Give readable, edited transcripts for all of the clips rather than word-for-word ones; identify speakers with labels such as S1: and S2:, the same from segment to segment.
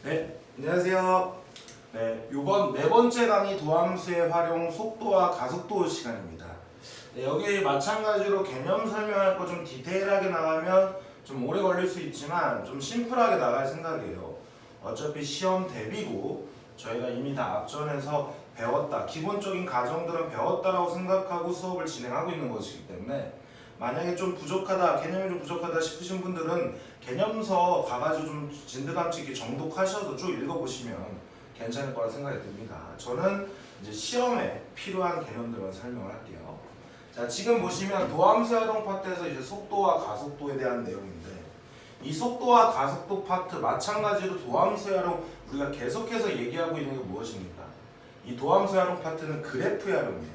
S1: 네, 안녕하세요. 네, 요번 네 번째 강의 도함수의 활용 속도와 가속도 시간입니다. 네, 여기 마찬가지로 개념 설명할 거 좀 디테일하게 나가면 좀 오래 걸릴 수 있지만 좀 심플하게 나갈 생각이에요. 어차피 시험 대비고 저희가 이미 다 앞전에서 배웠다, 기본적인 가정들은 배웠다라고 생각하고 수업을 진행하고 있는 것이기 때문에 만약에 좀 부족하다, 개념이 좀 부족하다 싶으신 분들은 개념서 가가지고 좀 진드감치 있게 정독하셔서 쭉 읽어보시면 괜찮을 거라 생각이 듭니다. 저는 이제 시험에 필요한 개념들만 설명을 할게요. 자, 지금 보시면 도함수 활용 파트에서 이제 속도와 가속도에 대한 내용인데, 이 속도와 가속도 파트 마찬가지로 도함수 활용 우리가 계속해서 얘기하고 있는 게 무엇입니까? 이 도함수 활용 파트는 그래프 활용이에요.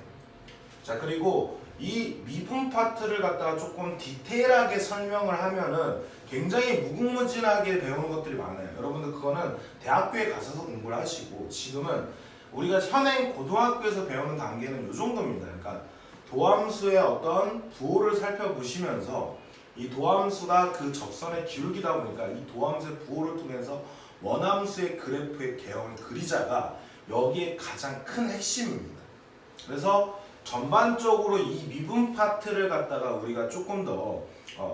S1: 자, 그리고 이 미분 파트를 갖다가 조금 디테일하게 설명을 하면은 굉장히 무궁무진하게 배우는 것들이 많아요. 여러분들 그거는 대학교에 가셔서 공부를 하시고, 지금은 우리가 현행 고등학교에서 배우는 단계는 이 정도입니다. 그러니까 도함수의 어떤 부호를 살펴보시면서 이 도함수가 그 접선의 기울기다 보니까 이 도함수의 부호를 통해서 원함수의 그래프의 개형을 그리자가 여기에 가장 큰 핵심입니다. 그래서 전반적으로 이 미분 파트를 갖다가 우리가 조금 더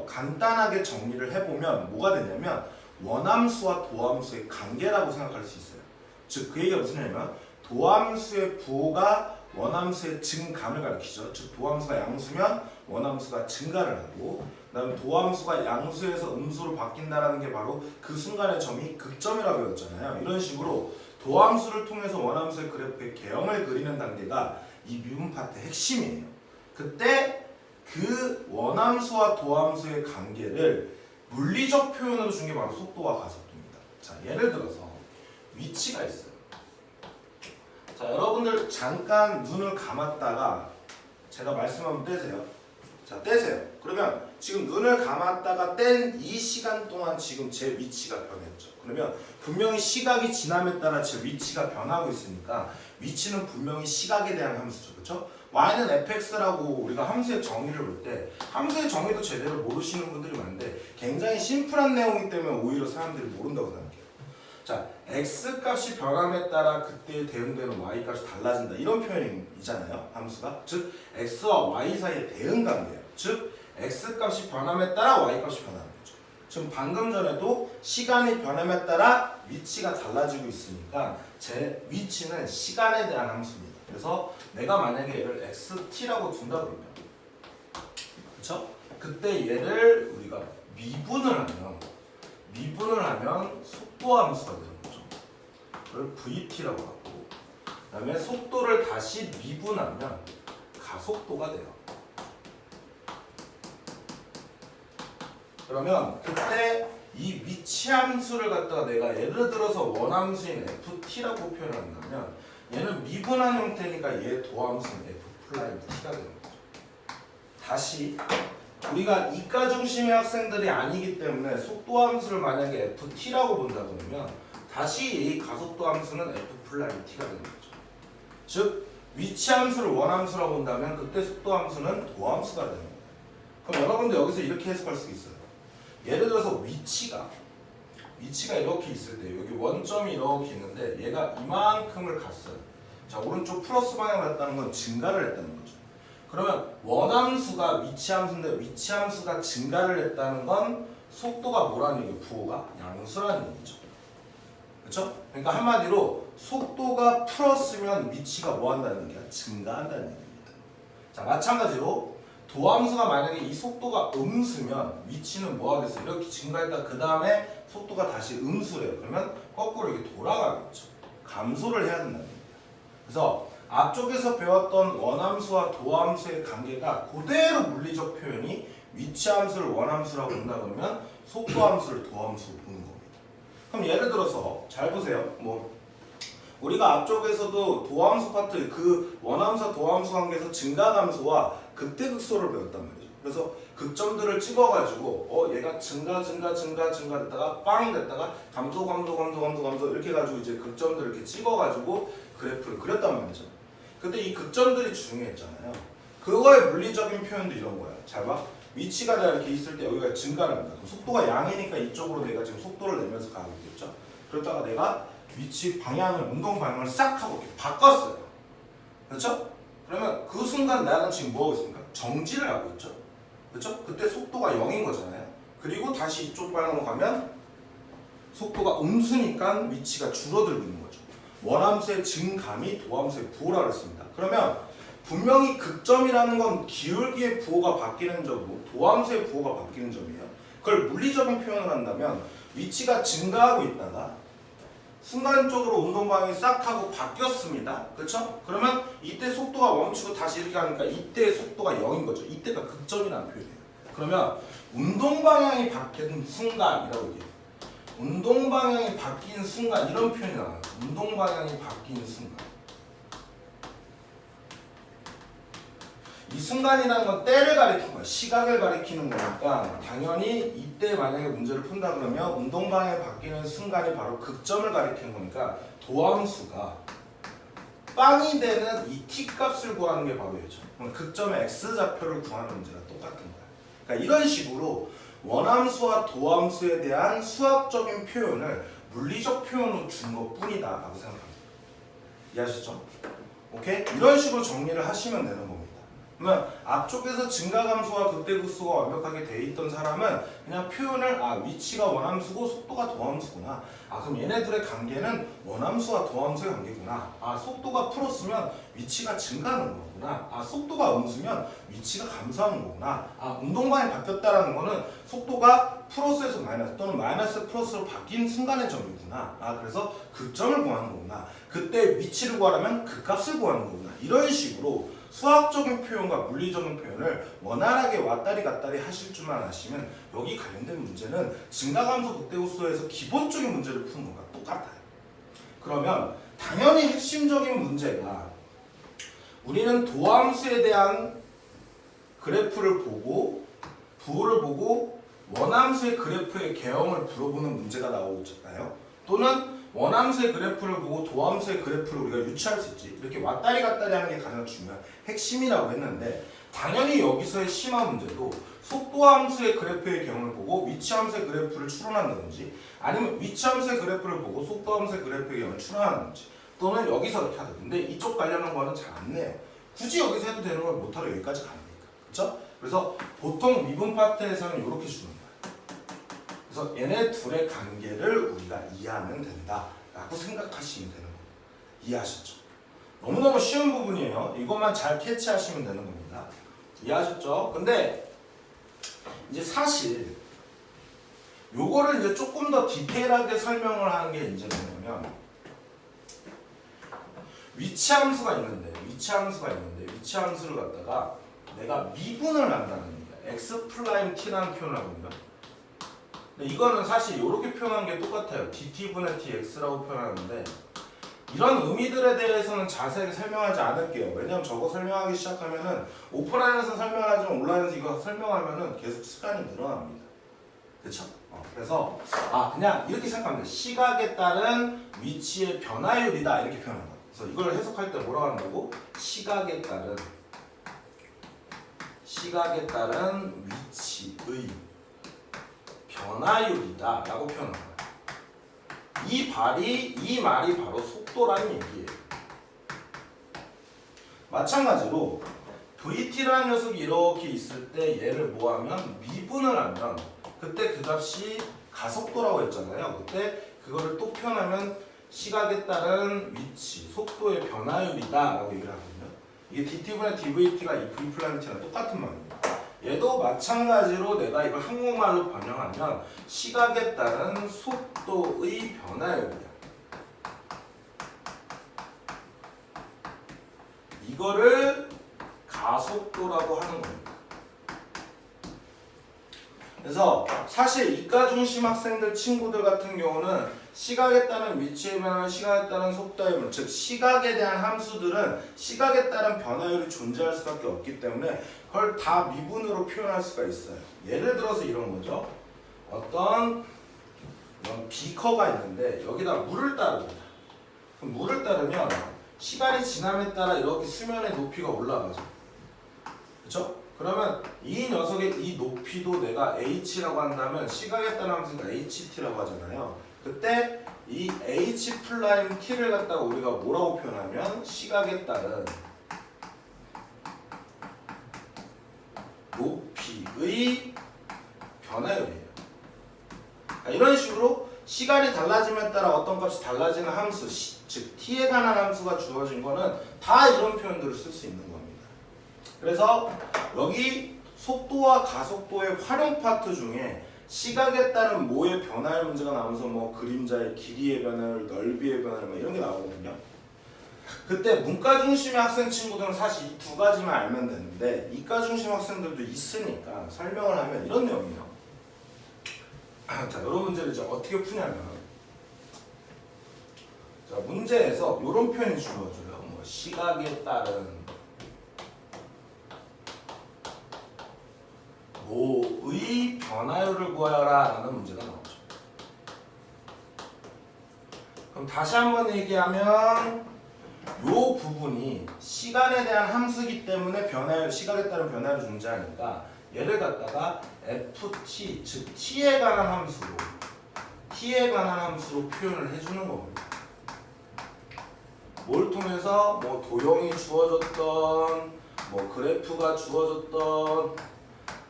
S1: 간단하게 정리를 해보면 뭐가 되냐면 원함수와 도함수의 관계라고 생각할 수 있어요. 즉 그 얘기가 무슨 얘기냐면 도함수의 부호가 원함수의 증감을 가리키죠. 즉 도함수가 양수면 원함수가 증가를 하고, 그 다음에 도함수가 양수에서 음수로 바뀐다는 게 바로 그 순간의 점이 극점이라고 배웠잖아요. 이런 식으로 도함수를 통해서 원함수의 그래프의 개형을 그리는 단계가 이 미분 파트의 핵심이에요. 그때 그 원함수와 도함수의 관계를 물리적 표현으로 준 게 바로 속도와 가속도입니다. 자, 예를 들어서 위치가 있어요. 자, 여러분들 잠깐 눈을 감았다가 제가 말씀하면 떼세요. 자, 떼세요. 그러면 지금 눈을 감았다가 뗀 이 시간 동안 지금 제 위치가 변했죠. 그러면 분명히 시각이 지남에 따라 제 위치가 변하고 있으니까 위치는 분명히 시각에 대한 함수죠. 그렇죠? y는 fx라고 우리가 함수의 정의를 볼 때 함수의 정의도 제대로 모르시는 분들이 많은데 굉장히 심플한 내용이기 때문에 오히려 사람들이 모른다고 생각해요. 자, x값이 변함에 따라 그때 대응되는 y값이 달라진다, 이런 표현이잖아요. 함수가. 즉 x와 y 사이의 대응 관계예요. 즉 x값이 변함에 따라 y값이 변하는 거죠. 지금 방금 전에도 시간이 변함에 따라 위치가 달라지고 있으니까 제 위치는 시간에 대한 함수입니다. 그래서 내가 만약에 얘를 xt라고 둔다 그러면, 그렇죠? 그때 얘를 우리가 미분을 하면 속도 함수가 되는 거죠. 그걸 vt라고 하고, 그 다음에 속도를 다시 미분하면 가속도가 돼요. 그러면 그때 이 위치 함수를 갖다가 내가 예를 들어서 원함수인 ft라고 표현을 한다면 얘는 미분한 형태니까 얘 도함수는 f't가 되는 거죠. 다시 우리가 이과 중심의 학생들이 아니기 때문에 속도 함수를 만약에 ft라고 본다 그러면 다시 이 가속도 함수는 f't가 되는 거죠. 즉 위치 함수를 원함수라고 본다면 그때 속도 함수는 도함수가 되는 거예요. 그럼 여러분들 여기서 이렇게 해석할 수 있어요. 예를 들어서 위치가 이렇게 있을 때 여기 원점이 이렇게 있는데 얘가 이만큼을 갔어요. 자, 오른쪽 플러스 방향을 갔다는 건 증가를 했다는 거죠. 그러면 원함수가 위치함수인데 위치함수가 증가를 했다는 건 속도가 뭐라는 얘기예요? 부호가 양수라는 얘기죠. 그렇죠? 그러니까 한마디로 속도가 플러스면 위치가 뭐 한다는 얘기야? 증가한다는 얘기입니다. 자, 마찬가지로 도함수가 만약에 이 속도가 음수면 위치는 뭐 하겠어요? 이렇게 증가했다 그 다음에 속도가 다시 음수래요. 그러면 거꾸로 이렇게 돌아가겠죠. 감소를 해야 된다는 얘기예요. 그래서 앞쪽에서 배웠던 원함수와 도함수의 관계가 그대로 물리적 표현이 위치함수를 원함수라고 본다 그러면 속도함수를 도함수로 보는 겁니다. 그럼 예를 들어서 잘 보세요. 우리가 앞쪽에서도 도함수 파트 그 원함수와 도함수 관계에서 증가감소와 극대극소를 배웠단 말이죠. 그래서 극점들을 찍어가지고 얘가 증가 됐다가 빵 됐다가 감소 이렇게 해가지고 이제 극점들을 이렇게 찍어가지고 그래프를 그렸단 말이죠. 근데 이 극점들이 중요했잖아요. 그거의 물리적인 표현도 이런 거야. 잘 봐. 위치가 이렇게 있을 때 여기가 증가를 합니다. 속도가 양이니까 이쪽으로 내가 지금 속도를 내면서 가고 있겠죠. 그러다가 내가 위치 방향을 운동 방향을 싹 하고 이렇게 바꿨어요. 그렇죠? 그러면 그 순간 나는 지금 뭐 하고 있습니까? 정지를 하고 있죠. 그렇죠? 그때 속도가 0인 거잖아요. 그리고 다시 이쪽 방향으로 가면 속도가 음수니까 위치가 줄어들고 있는 거죠. 원함수의 증감이 도함수의 부호라고 했습니다. 그러면 분명히 극점이라는 건 기울기의 부호가 바뀌는 점이고 도함수의 부호가 바뀌는 점이에요. 그걸 물리적인 표현을 한다면 위치가 증가하고 있다가 순간적으로 운동 방향이 싹 하고 바뀌었습니다. 그렇죠? 그러면 이때 속도가 멈추고 다시 이렇게 하니까 이때 속도가 0인 거죠. 이때가 극점이라는 표현이에요. 그러면 운동 방향이 바뀐 순간이라고 얘기해요. 운동 방향이 바뀐 순간 이런 표현이 나와요. 운동 방향이 바뀐 순간. 이 순간이라는 건 때를 가리키는 거야. 시각을 가리키는 거니까 당연히 이때 만약에 문제를 푼다 그러면 운동 방향이 바뀌는 순간이 바로 극점을 가리키는 거니까 도함수가 빵이 되는 이 t 값을 구하는 게 바로 얘죠. 극점의 x 좌표를 구하는 문제가 똑같은 거야. 그러니까 이런 식으로 원함수와 도함수에 대한 수학적인 표현을 물리적 표현으로 준 것뿐이다 라고 생각합니다. 이해하셨죠? 오케이? 이런 식으로 정리를 하시면 되는 겁니다. 그러면 앞쪽에서 증가감수와 극대극수가 완벽하게 돼 있던 사람은 그냥 표현을 위치가 원함수고 속도가 도함수구나. 그럼 얘네들의 관계는 원함수와 도함수의 관계구나. 속도가 풀었으면 위치가 증가하는 거구나. 속도가 음수면 위치가 감소하는 거구나. 운동방이 바뀌었다라는 거는 속도가 플러스에서 마이너스 또는 마이너스 플러스로 바뀐 순간의 점이구나. 그래서 극점을 구하는 거구나. 그때 위치를 구하려면 극값을 구하는 거구나. 이런 식으로 수학적인 표현과 물리적인 표현을 원활하게 왔다리 갔다리 하실 줄만 아시면 여기 관련된 문제는 증가감수 극대극수에서 기본적인 문제를 푸는 거랑 똑같아요. 그러면 당연히 핵심적인 문제가 우리는 도함수에 대한 그래프를 보고 부호를 보고 원함수의 그래프의 개형을 물어보는 문제가 나오고 있잖아요. 또는 원함수의 그래프를 보고 도함수의 그래프를 우리가 유추할 수 있지. 이렇게 왔다리 갔다리 하는 게 가장 중요한 핵심이라고 했는데 당연히 여기서의 심화 문제도 속도함수의 그래프의 개형을 보고 위치함수의 그래프를 추론한다든지 아니면 위치함수의 그래프를 보고 속도함수의 그래프의 개형을 추론한다든지 또는 여기서 이렇게 하든지 근데 이쪽 관련한 거는 잘 안 내요. 굳이 여기서 해도 되는 걸 못하러 여기까지 가는 거니까. 그렇죠? 그래서 보통 미분 파트에서는 이렇게 주는 거예요. 그래서 얘네 둘의 관계를 우리가 이해하면 된다라고 생각하시면 되는 거예요. 이해하셨죠? 너무너무 쉬운 부분이에요. 이것만 잘 캐치하시면 되는 겁니다. 이해하셨죠? 근데 이제 사실 요거를 이제 조금 더 디테일하게 설명을 하는 게 이제 뭐냐면 위치함수를 갖다가 내가 미분을 한다는 겁니다. x 프라임 t라는 표현을 하거든요. 근데 이거는 사실 이렇게 표현하는 게 똑같아요. dt분의 dx라고 표현하는데 이런 의미들에 대해서는 자세하게 설명하지 않을게요. 왜냐면 저거 설명하기 시작하면은 오프라인에서 설명하지만 온라인에서 이거 설명하면은 계속 시간이 늘어납니다. 그쵸? 그래서 그냥 이렇게 생각하면 돼요. 시각에 따른 위치의 변화율이다 이렇게 표현한 거예요. 그래서 이걸 해석할 때 뭐라고 한다고? 시각에 따른 위치의 변화율이다 라고 표현한 거예요. 이 말이 바로 속도라는 얘기예요. 마찬가지로 VT라는 녀석이 이렇게 있을 때 얘를 뭐하면 미분을 하면 그때 그 값이 가속도라고 했잖아요. 그때 그거를 또 표현하면 시각에 따른 위치, 속도의 변화율이다 라고 얘기를 하거든요. 이게 dt분의 dvt가 이 v't랑 똑같은 말입니다. 얘도 마찬가지로 내가 이걸 한국말로 번역하면 시각에 따른 속도의 변화율이야. 이거를 가속도라고 하는 겁니다. 그래서 사실 이과 중심 학생들 친구들 같은 경우는 시각에 따른 위치의 변화, 시각에 따른 속도의 변화, 즉 시각에 대한 함수들은 시각에 따른 변화율이 존재할 수밖에 없기 때문에 그걸 다 미분으로 표현할 수가 있어요. 예를 들어서 이런 거죠. 어떤 이런 비커가 있는데 여기다 물을 따릅니다. 그럼 물을 따르면 시간이 지남에 따라 이렇게 수면의 높이가 올라가죠. 그렇죠? 그러면 이 녀석의 이 높이도 내가 h라고 한다면 시각에 따른 함수가 ht라고 하잖아요. 그때 이 h 프라임 t를 갖다가 우리가 뭐라고 표현하면 시각에 따른 높이의 변화율이에요. 그러니까 이런 식으로 시간이 달라짐에 따라 어떤 값이 달라지는 함수, 즉 t에 관한 함수가 주어진 거는 다 이런 표현들을 쓸 수 있는 겁니다. 그래서 여기 속도와 가속도의 활용 파트 중에 시각에 따른 뭐의 변화율 문제가 나오면서 뭐 그림자의 길이의 변화율, 넓이의 변화율 뭐 이런 게 나오거든요. 그때 문과 중심의 학생 친구들은 사실 이 두 가지만 알면 되는데 이과 중심 학생들도 있으니까 설명을 하면 이런 내용이에요. 자, 이런 문제를 이제 어떻게 푸냐면, 자, 문제에서 이런 표현이 주어져요. 뭐 시각에 따른 뭐의 변화율을 구하여라 라는 문제가 나오죠. 그럼 다시 한번 얘기하면 이 부분이 시간에 대한 함수이기 때문에 변화율, 시각에 따른 변화율이 존재하니까 얘를 갖다가 ft, 즉 t에 관한 함수로 표현을 해주는 겁니다. 뭘 통해서 뭐 도형이 주어졌던, 뭐 그래프가 주어졌던,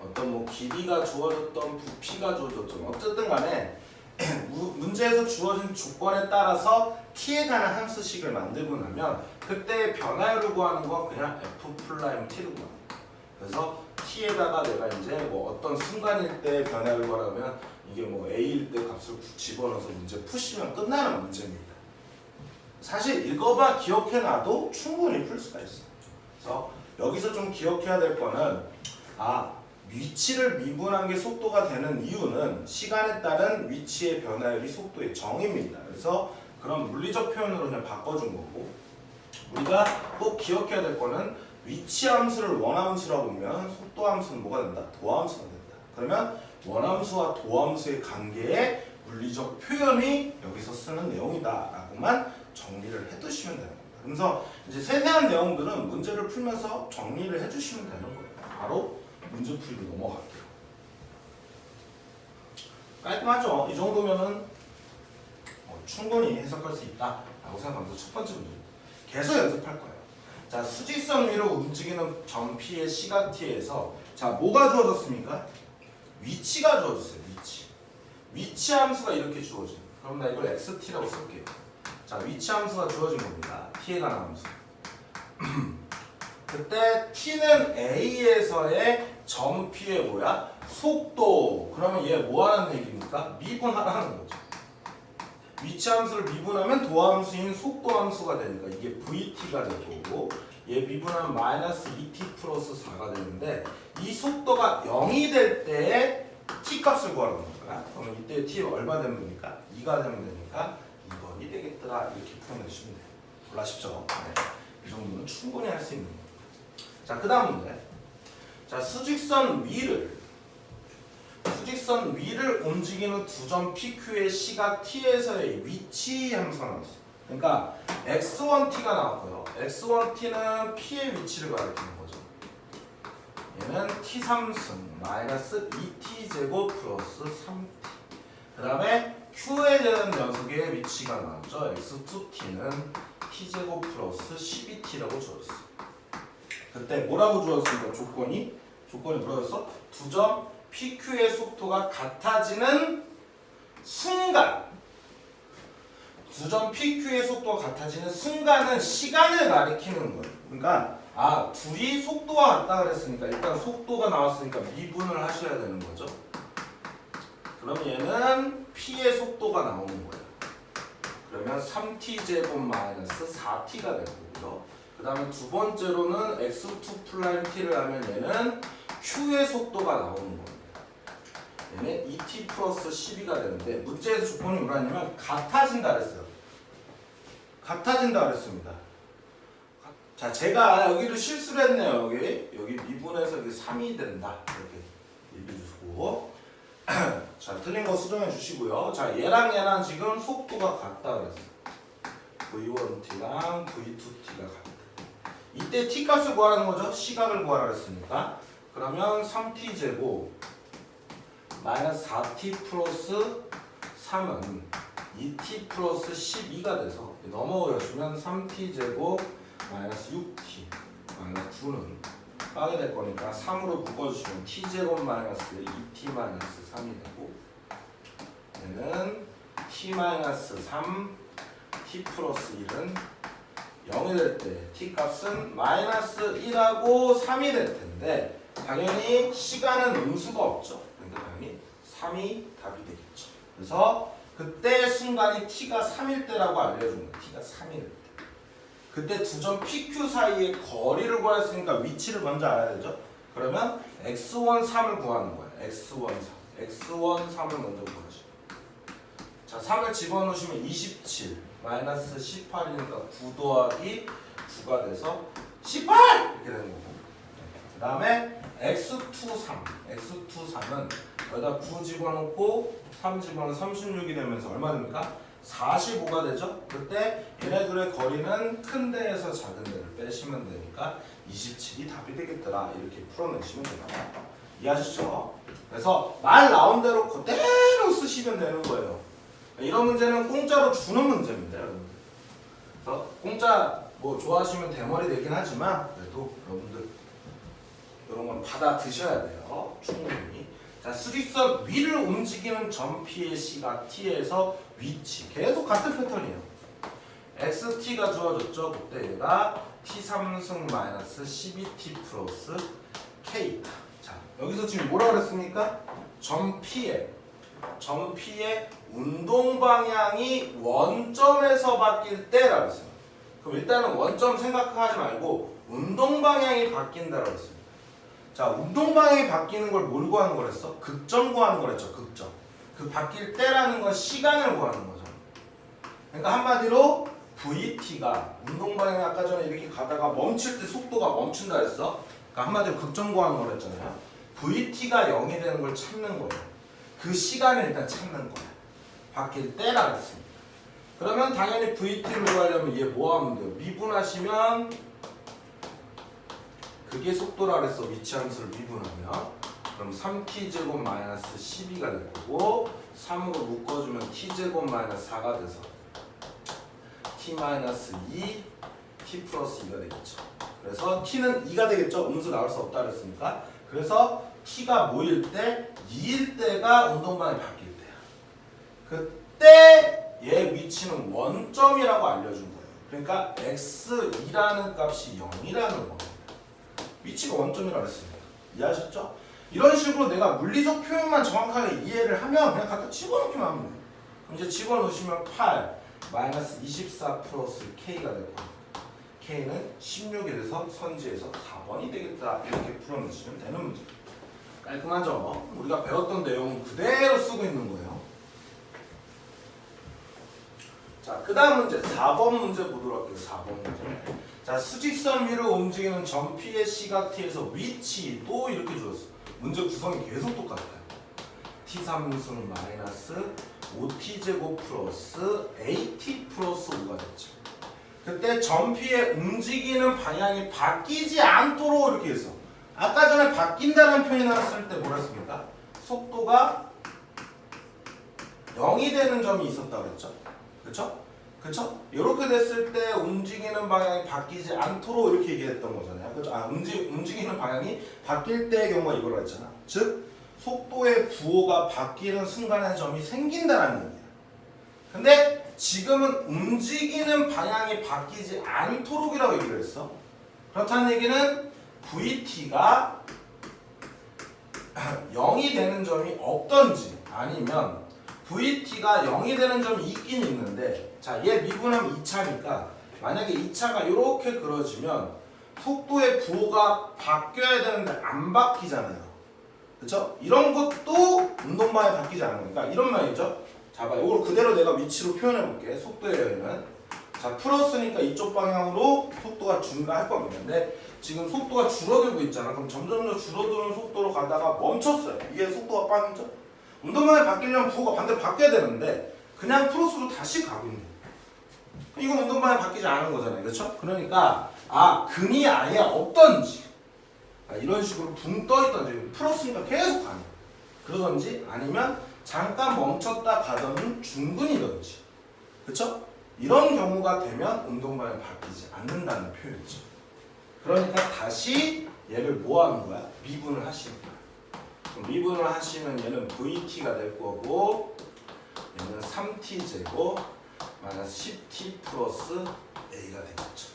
S1: 어떤 뭐 길이가 주어졌던, 부피가 주어졌던, 어쨌든 간에 문제에서 주어진 조건에 따라서 t에 관한 함수식을 만들고 나면 그때 변화율을 구하는 건 그냥 f''t를 구합니다. 그래서 t에다가 내가 이제 뭐 어떤 순간일 때 변화율을 구하려면 이게 뭐 a일 때 값을 집어넣어서 문제 푸시면 끝나는 문제입니다. 사실 읽어봐 기억해놔도 충분히 풀 수가 있어요. 그래서 여기서 좀 기억해야 될 거는 위치를 미분한 게 속도가 되는 이유는 시간에 따른 위치의 변화율이 속도의 정의입니다. 그래서 그런 물리적 표현으로 그냥 바꿔준 거고, 우리가 꼭 기억해야 될 거는 위치 함수를 원함수라고 보면 속도 함수는 뭐가 된다? 도함수가 된다. 그러면 원함수와 도함수의 관계의 물리적 표현이 여기서 쓰는 내용이다 라고만 정리를 해두시면 되는 겁니다. 그래서 이제 세세한 내용들은 문제를 풀면서 정리를 해주시면 되는 거예요. 바로 문제 풀이로 넘어갈게요. 깔끔하죠? 이 정도면은 충분히 해석할 수 있다 라고 생각하면서 첫 번째 문제 계속 연습할 거예요. 자, 수직선 위로 움직이는 점 P의 시각 T에서 자, 뭐가 주어졌습니까? 위치가 주어졌어요. 위치 함수가 이렇게 주어진. 그럼 나 이걸 XT라고 쓸게요. 자, 위치 함수가 주어진 겁니다. T에 관한 함수. 그때 T는 A에서의 점 P의 뭐야? 속도. 그러면 얘 뭐 하는 얘기입니까? 미분하라는 거죠. 위치 함수를 미분하면 도함수인 속도 함수가 되니까 이게 VT가 될 거고, 얘 미분하면 마이너스 2T 플러스 4가 되는데 이 속도가 0이 될 때에 T 값을 구하는 거니까 그러면 이때 T 얼마 되면 됩니까? 2가 되면 되니까 2번이 되겠더라 이렇게 표현해주시면 돼요. 몰라 쉽죠? 네. 이 정도는 충분히 할 수 있는 거예요. 자, 그 다음 문제. 자, 수직선 위를 움직이는 두 점 PQ의 시각 T에서의 위치 함수가 나왔어요. 그러니까 x1t가 나왔고요. x1t는 P의 위치를 가리키는 거죠. 얘는 t3승 마이너스 2t 제곱 플러스 3t. 그 다음에 Q에 대한 녀석의 위치가 나왔죠. x2t는 t 제곱 플러스 12t라고 주어졌어요. 그때 뭐라고 주었습니까? 조건이 뭐라고 했어? 두 점 PQ의 속도가 같아지는 순간, 두 점 PQ의 속도가 같아지는 순간은 시간을 가리키는 거예요. 그러니까 둘이 속도가 같다 그랬으니까 일단 속도가 나왔으니까 미분을 하셔야 되는 거죠. 그럼 얘는 P의 속도가 나오는 거예요. 그러면 3t 제곱 마이너스 4t가 될 거고요. 그 다음에 두 번째로는 x2't를 하면 얘는 q의 속도가 나오는 겁니다. 얘는 2t 플러스 12가 되는데 문제에서 조건이 뭐라냐면 같아진다 그랬어요. 같아진다 그랬습니다. 자, 제가 여기를 실수를 했네요. 여기 미분해서 여기 3이 된다 이렇게 얘기해 주시고 자, 틀린 거 수정해 주시고요. 자, 얘랑 지금 속도가 같다 그랬어요. V1t랑 V2t가 같다. 이때 t 값을 구하라는 거죠. 시각을 구하라 그랬으니까. 그러면 3t 제곱 마이너스 4t 플러스 3은 2t 플러스 12가 돼서 넘어오려주면 3t 제곱 마이너스 6t 마이너스 9는 빵이 될 거니까 3으로 묶어주시면 t 제곱 마이너스 2t 마이너스 3이 되고 얘는 t 마이너스 3 t 플러스 1은 0이 될 때 t 값은 마이너스 1하고 3이 될 텐데 당연히 시간은 음수가 없죠. 그러니까 당연히 3이 답이 되겠죠. 그래서 그때 순간이 t가 3일 때라고 알려준 거예요. t가 3일 때. 그때 두 점 PQ 사이의 거리를 구했으니까 위치를 먼저 알아야 되죠. 그러면 x1 3을 구하는 거예요. x1 3. x1 3을 먼저 구하시죠. 자, 3을 집어넣으시면 27 마이너스 18이니까 9 더하기 9가 돼서 18! 이렇게 되는 거고. 그 다음에 x2 3. x2 3은 여기다 9 집어넣고 3 집어넣으면 36이 되면서 얼마 됩니까? 45가 되죠? 그때 얘네들의 거리는 큰 데에서 작은 데를 빼시면 되니까 27이 답이 되겠더라. 이렇게 풀어내시면 됩니다. 이해하시죠? 그래서 말 나온 대로 그대로 쓰시면 되는 거예요. 이런 문제는 공짜로 주는 문제입니다, 여러분들. 그래서 공짜 뭐 좋아하시면 대머리 되긴 하지만 그래도 여러분들 이런 건 받아 드셔야 돼요. 충분히. 자, 수직선 위를 움직이는 점피의 시각 t에서 위치 계속 같은 패턴이에요. xt가 주어졌죠. 그때 얘가 t3승 마이너스 12t 플러스 k. 자, 여기서 지금 뭐라 그랬습니까? 점피의 운동 방향이 원점에서 바뀔 때라고 했어요. 그럼 일단은 원점 생각하지 말고 운동 방향이 바뀐다라고 했습니다. 자, 운동 방향이 바뀌는 걸 뭘 구하는 거랬어? 극점 구하는 거랬죠. 극점. 그 바뀔 때라는 건 시간을 구하는 거죠. 그러니까 한마디로 VT가 운동 방향이 아까 전에 이렇게 가다가 멈출 때 속도가 멈춘다 했어. 그러니까 한마디로 극점 구하는 거랬잖아요. VT가 0이 되는 걸 찾는 거예요. 그 시간을 일단 찾는 거예요. 바뀔 때라고 했습니다. 그러면 당연히 VT를 구하려면 얘 뭐 하면 돼요? 미분하시면 그게 속도라 그랬어. 위치 함수를 미분하면 그럼 3t 제곱 마이너스 12가 될 거고 3으로 묶어주면 t 제곱 마이너스 4가 돼서 t 마이너스 2 t 플러스 2가 되겠죠. 그래서 t는 2가 되겠죠. 음수 나올 수 없다 그랬으니까. 그래서 t가 뭐일 때? 2일 때가 운동 방향이 바뀔 때야. 그때 얘 위치는 원점이라고 알려준 거예요. 그러니까 x2라는 값이 0이라는 겁니다. 위치가 원점이라고 했습니다. 이해하셨죠? 이런 식으로 내가 물리적 표현만 정확하게 이해를 하면 그냥 갖다 집어넣기만 하면 돼요. 그럼 이제 집어넣으시면 8 마이너스 24 플러스 k가 될 겁니다. k는 16이 돼서 선지에서 4번이 되겠다. 이렇게 풀어내시면 되는 문제. 깔끔하죠? 우리가 배웠던 내용은 그대로 쓰고 있는 거예요. 자, 그 다음 문제 4번 문제 보도록 할게요. 4번 문제. 자, 수직선 위로 움직이는 점피의 시각 t에서 위치도 이렇게 주었어. 문제 구성이 계속 똑같아요. t3승 마이너스 5t 제곱 플러스 at 플러스 5가 됐죠. 그때 점피의 움직이는 방향이 바뀌지 않도록 이렇게 했어. 아까 전에 바뀐다는 표현을 쓸 때 뭐라 했습니까? 속도가 0이 되는 점이 있었다고 그랬죠. 그렇죠? 그렇죠? 이렇게 됐을 때 움직이는 방향이 바뀌지 않도록 이렇게 얘기했던 거잖아요. 그렇죠? 움직이는 방향이 바뀔 때의 경우가 이거라 했잖아. 즉 속도의 부호가 바뀌는 순간에 점이 생긴다는 얘기야. 근데 지금은 움직이는 방향이 바뀌지 않도록이라고 얘기를 했어. 그렇다는 얘기는 VT가 0이 되는 점이 없던지 아니면 VT가 0이 되는 점이 있긴 있는데, 자, 얘 미분하면 2차니까 만약에 2차가 이렇게 그려지면 속도의 부호가 바뀌어야 되는데 안 바뀌잖아요. 그렇죠? 이런 것도 운동 방향이 바뀌지 않은 거니까 이런 말이죠. 자, 봐, 이걸 그대로 내가 위치로 표현해 볼게. 속도의 여행은 자, 풀었으니까 이쪽 방향으로 속도가 증가할 겁니다. 근데 지금 속도가 줄어들고 있잖아. 그럼 점점 더 줄어드는 속도로 가다가 멈췄어요. 이게 속도가 빠지죠? 운동방향이 바뀌려면 부호가 반대로 바뀌어야 되는데 그냥 플러스로 다시 가고 있는 거예요. 이건 운동방향이 바뀌지 않은 거잖아요. 그렇죠? 그러니까 근이 아예 없던지 이런 식으로 붕 떠있던지 플러스니까 계속 가는 거예요. 그러던지 아니면 잠깐 멈췄다 가던 중근이던지 그쵸? 이런 경우가 되면 운동방향이 바뀌지 않는다는 표현이죠. 그러니까 다시 얘를 뭐 하는 거야? 미분을 하시는 거야. 그럼 미분을 하시면 얘는 VT가 될 거고 얘는 3T제곱 마이너스 10T 플러스 A가 되겠죠.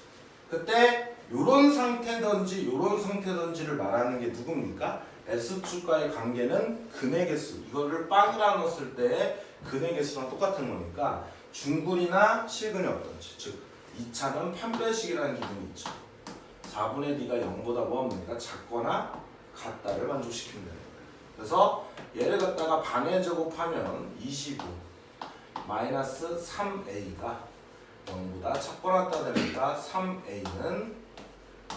S1: 그때 요런 상태든지 요런 상태든지를 말하는 게 누굽니까? S축과의 관계는 근의 개수. 이거를 빵이라 넣었을 때 근의 개수랑 똑같은 거니까 중근이나 실근이 어떤지. 즉 2차는 판별식이라는 기준이 있죠. 4분의 D가 0보다 뭐합니까? 작거나 같다를 만족시키면 됩니다. 그래서 얘를 갖다가 반의 제곱하면 25 마이너스 3A가 0보다 작거나 같다 되니까 3A는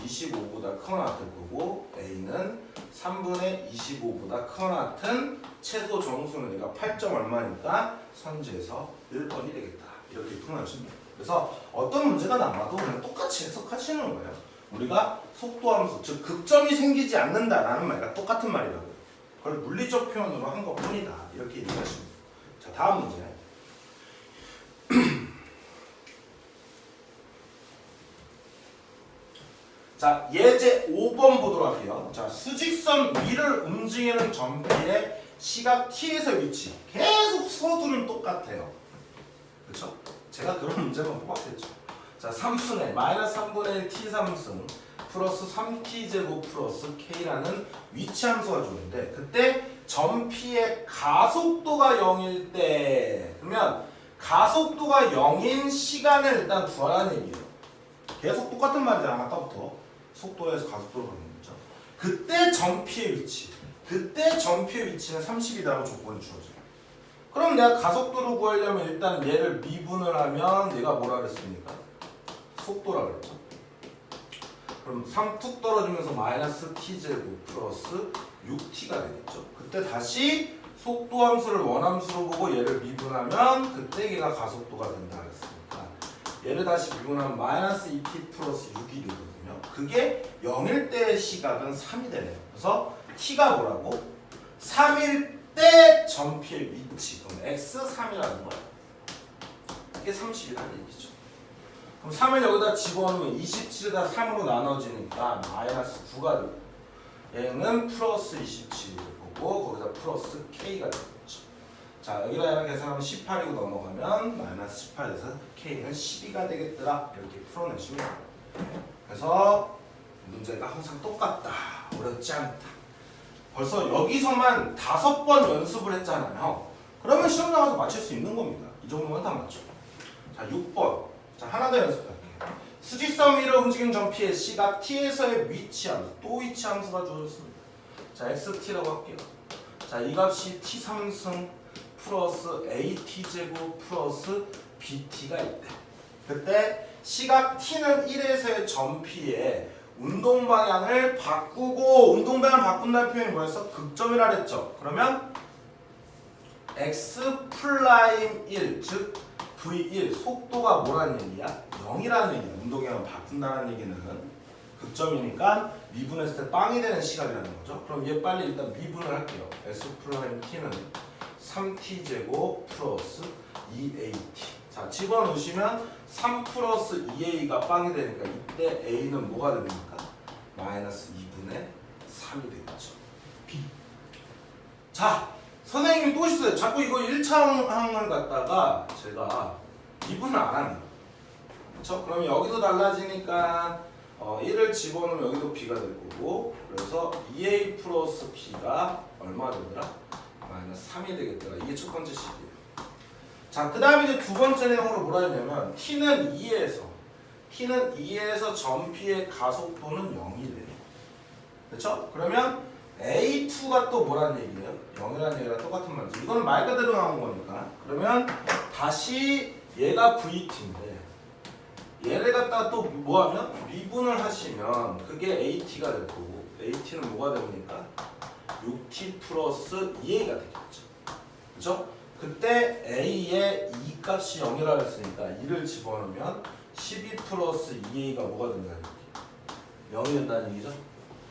S1: 25보다 크거나 같을 거고 A는 3분의 25보다 크거나 같은 최소 정수는 얘가 8점 얼마니까 선지에서 1번이 되겠다. 이렇게 풀어내시면 돼요. 그래서 어떤 문제가 나와도 그냥 똑같이 해석하시는 거예요. 우리가 속도함수, 즉 극점이 생기지 않는다라는 말과 똑같은 말이라고요. 그걸 물리적 표현으로 한 것뿐이다. 이렇게 얘기하시면 돼요. 자, 다음 문제. 자, 예제 5번 보도록 할게요. 자, 수직선 위를 움직이는 점피의 시각 t에서 위치. 계속 서두는 똑같아요. 그렇죠? 제가 그런 문제만 뽑았겠죠. 자, 3분의 마이너스 3분의 1 t 3승 플러스 3t 제곱 플러스 k라는 위치 함수가 주는데 그때 점피의 가속도가 0일 때 그러면 가속도가 0인 시간을 일단 구하라는 얘기예요. 계속 똑같은 말이잖아. 아까부터. 속도에서 가속도로 가는 거죠. 그때 점피의 위치. 그때 점피의 위치는 30이라고 조건이 주어져요. 그럼 내가 가속도를 구하려면 일단 얘를 미분을 하면 얘가 뭐라 그랬습니까? 속도라 그랬죠. 그럼 3 툭 떨어지면서 마이너스 t제곱 플러스 6t가 되겠죠. 그때 다시 속도 함수를 원함수로 보고 얘를 미분하면 그때 얘가 가속도가 된다 그랬으니까 얘를 다시 미분하면 마이너스 2t 플러스 6이 되거든요. 그게 0일 때의 시각은 3이 되네요. 그래서 t가 뭐라고? 3일 때 점피의 위치. 그럼 x3이라는 거야. 이게 30이라는 얘기죠. 그럼 3을 여기다 집어넣으면 27에다 3으로 나눠지니까 마이너스 9가 되고 얘는 플러스 27이 되고 거기다 플러스 k가 되겠죠. 자, 여기다 얘랑 계산하면 18이고 넘어가면 마이너스 18에서 k는 12가 되겠더라. 이렇게 풀어내시면 돼요. 그래서 문제가 항상 똑같다. 어렵지 않다. 벌써 여기서만 5번 연습을 했잖아요. 그러면 시험 나가서 맞출 수 있는 겁니다. 이 정도면 다 맞죠. 자, 6번. 자, 하나 더 연습할게요. 수직선 위로 움직이는 점피의 시각 t에서의 위치 함수. 또 위치 함수가 주어졌습니다. 자, xt라고 할게요. 자, 이 값이 t3승 플러스 at제곱 플러스 bt가 있대. 그때 시각 t는 1에서의 점피의 운동 방향을 바꾸고 운동 방향을 바꾼다는 표현이 뭐였어? 극점이라 그랬죠. 그러면 x 플라임 1, 즉 v1 속도가 뭐라는 얘기야? 0이라는 얘기야. 운동 방향을 바꾼다는 얘기는 극점이니까 미분했을 때 빵이 되는 시각이라는 거죠. 그럼 얘 빨리 일단 미분을 할게요. s 플라임 t는 3t 제곱 플러스 2at. 자, 집어넣으시면 3 플러스 2a가 빵이 되니까 이때 a는 뭐가 됩니까? 마이너스 2분의 3이 되겠죠. B. 자, 선생님이 또 있어요. 자꾸 이거 1차항을 갖다가 제가 미분을 안 합니다. 그렇죠? 그럼 여기도 달라지니까 1을 집어넣으면 여기도 b가 될 거고 그래서 2a 플러스 b가 얼마 되더라? 마이너스 3이 되겠더라. 이게 첫 번째 식이에요. 자, 그 다음에 이제 두 번째 내용으로 뭐라 했냐면 t는 2에서 점피의 가속도는 0이 돼요. 그렇죠? 그러면 a2가 또 뭐라는 얘기예요? 0이라는 얘기랑 똑같은 말이죠. 이거는 말 그대로 나온 거니까. 그러면 다시 얘가 vt인데 얘를 갖다가 또 뭐하면 미분을 하시면 그게 at가 될 거고 at는 뭐가 됩니까? 6t 플러스 2a가 되겠죠. 그렇죠? 그때 a의 2값이 0이라고 했으니까 2를 집어넣으면 12 플러스 2a가 뭐가 된다는 얘기예요? 0이 된다는 얘기죠?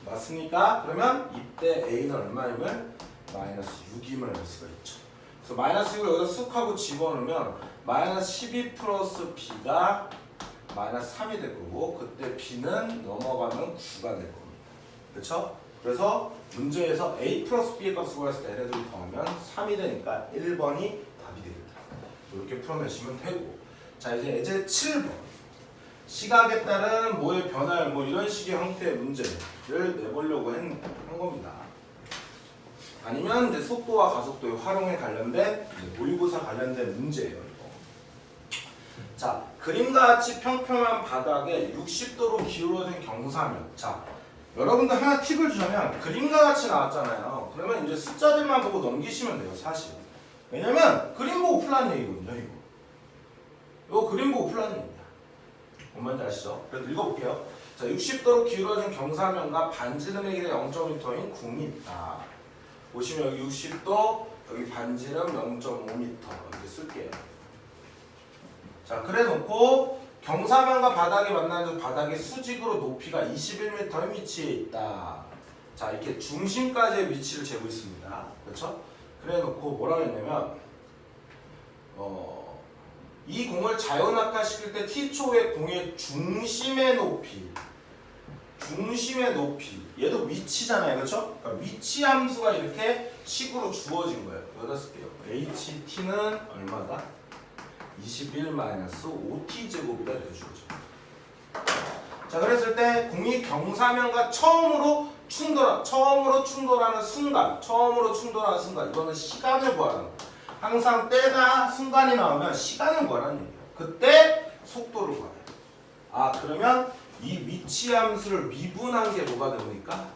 S1: 맞습니까? 그러면 이때 a는 얼마임을? 마이너스 6임을 알 수가 있죠. 그래서 마이너스 6을 여기다 쑥 하고 집어넣으면 마이너스 12 플러스 b가 마이너스 3이 될 거고 그때 b는 넘어가면 9가 될 겁니다. 그렇죠? 그래서 문제에서 a 플러스 b의 값을 구했을 때 얘네들이 더하면 3이 되니까 1번이 답이 되겠다. 이렇게 풀어내시면 되고 자 이제 7번 시각에 따른 뭐의 변화를 뭐 이런 식의 형태의 문제를 내보려고 한 겁니다. 아니면 이제 속도와 가속도의 활용에 관련된 모의고사 관련된 문제예요. 이거. 자 그림과 같이 평평한 바닥에 60도로 기울어진 경사면 자 여러분들 하나 팁을 주자면 그림과 같이 나왔잖아요. 그러면 이제 숫자들만 보고 넘기시면 돼요. 사실 왜냐면 그림 보고 풀라는 얘기거든요. 이거 그림 보고 풀라는 얘기야. 뭔 말인지 아시죠? 그래서 읽어볼게요. 자, 60도로 기울어진 경사면과 반지름의 길이 0.5m인 궁이 있다. 보시면 여기 60도, 여기 반지름 0.5m 이렇게 쓸게요. 자, 그래 놓고 경사면과 바닥이 만나는 바닥의 수직으로 높이가 21m의 위치에 있다. 자, 이렇게 중심까지의 위치를 재고 있습니다. 그렇죠? 그래 놓고 뭐라고 했냐면 이 공을 자연낙하시킬 때 t초의 공의 중심의 높이 얘도 위치잖아요. 그렇죠? 그러니까 위치 함수가 이렇게 식으로 주어진 거예요. 여기다 쓸게요. ht는 얼마다? 21-5t 제곱이다 이렇게 주어져. 자 그랬을 때 공이 경사면과 처음으로 충돌하는 순간 이거는 시간을 구하는 거예요. 항상 때나 순간이 나오면 시간을 구하라는 얘기예요. 그때 속도를 구하래요. 아 그러면 이 위치 함수를 미분한 게 뭐가 됩니까?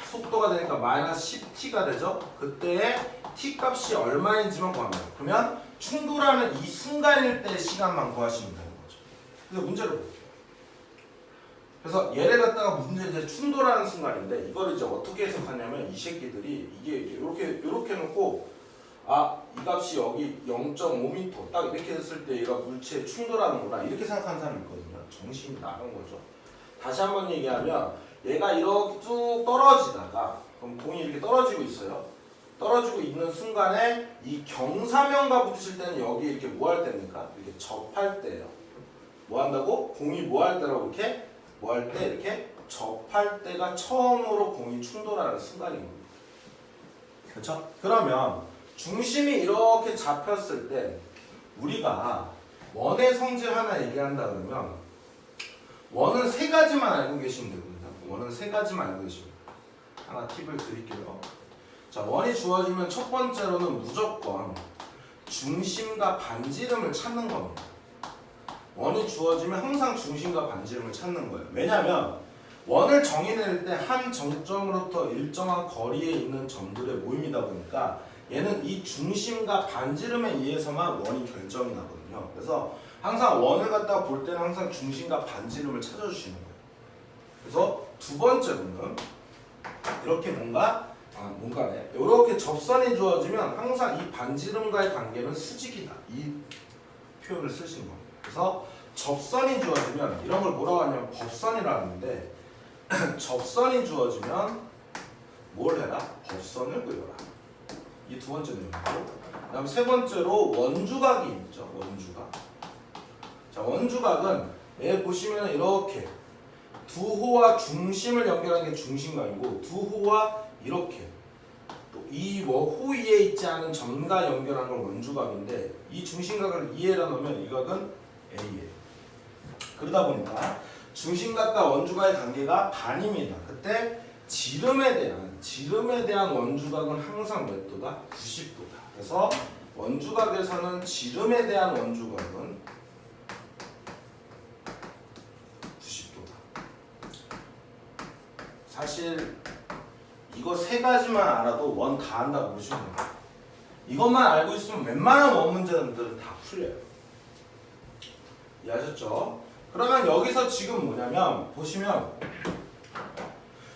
S1: 속도가 되니까 마이너스 10t가 되죠. 그때의 t 값이 얼마인지만 구하면 돼요. 그러면 충돌하는 이 순간일 때 시간만 구하시면 되는 거죠. 그래서 문제를 볼게요. 그래서 얘를 갖다가 문제 이제 충돌하는 순간인데 이걸 이제 어떻게 해석하냐면 이 새끼들이 이게 이렇게 놓고 이 값이 여기 0.5m 딱 이렇게 됐을 때 얘가 물체에 충돌하는구나 이렇게 생각하는 사람이 있거든요. 정신이 나간 거죠. 다시 한번 얘기하면 얘가 이렇게 쭉 떨어지다가 그럼 공이 이렇게 떨어지고 있어요. 떨어지고 있는 순간에 이 경사면과 부딪힐 때는 여기 이렇게 뭐 할 때입니까? 이렇게 접할 때예요. 뭐 한다고? 공이 뭐 할 때라고 이렇게? 뭐 할 때 이렇게 접할 때가 처음으로 공이 충돌하는 순간인 겁니다. 그렇죠? 그러면 중심이 이렇게 잡혔을 때 우리가 원의 성질 하나 얘기한다 그러면 원은 세 가지만 알고 계시면 되거든요. 원은 세 가지만 알고 계시면 하나 팁을 드릴게요. 자, 원이 주어지면 첫 번째로는 무조건 중심과 반지름을 찾는 겁니다. 원이 주어지면 항상 중심과 반지름을 찾는 거예요. 왜냐하면 원을 정의낼 때 한 정점으로부터 일정한 거리에 있는 점들의 모임이다 보니까 얘는 이 중심과 반지름에 의해서만 원이 결정이 나거든요. 그래서 항상 원을 갖다가 볼 때는 항상 중심과 반지름을 찾아주시는 거예요. 그래서 두 번째로는 이렇게 뭔가네. 이렇게 접선이 주어지면 항상 이 반지름과의 관계는 수직이다. 이 표현을 쓰시는 겁니다. 그래서 접선이 주어지면 이런 걸 뭐라고 하냐면 법선이라는데 접선이 주어지면 뭘 해라? 법선을 그려라. 이 두 번째 내용이고 그 다음 세 번째로 원주각이 있죠. 원주각. 자, 원주각은 얘 보시면 이렇게 두 호와 중심을 연결하는 게 중심각이고 두 호와 이렇게 또 이 호 위에 있지 않은 점과 연결하는 건 원주각인데 이 중심각을 2에다 넣으면 이 각은 A예요. 그러다 보니까 중심각과 원주각의 관계가 반입니다. 그때 지름에 대한 원주각은 항상 몇 도다? 90도다. 그래서 원주각에서는 지름에 대한 원주각은 90도다. 사실 이거 세 가지만 알아도 원 다 한다고 보시면 돼요. 이것만 알고 있으면 웬만한 원 문제들은 다 풀려요. 이해하셨죠? 그러면 여기서 지금 뭐냐면 보시면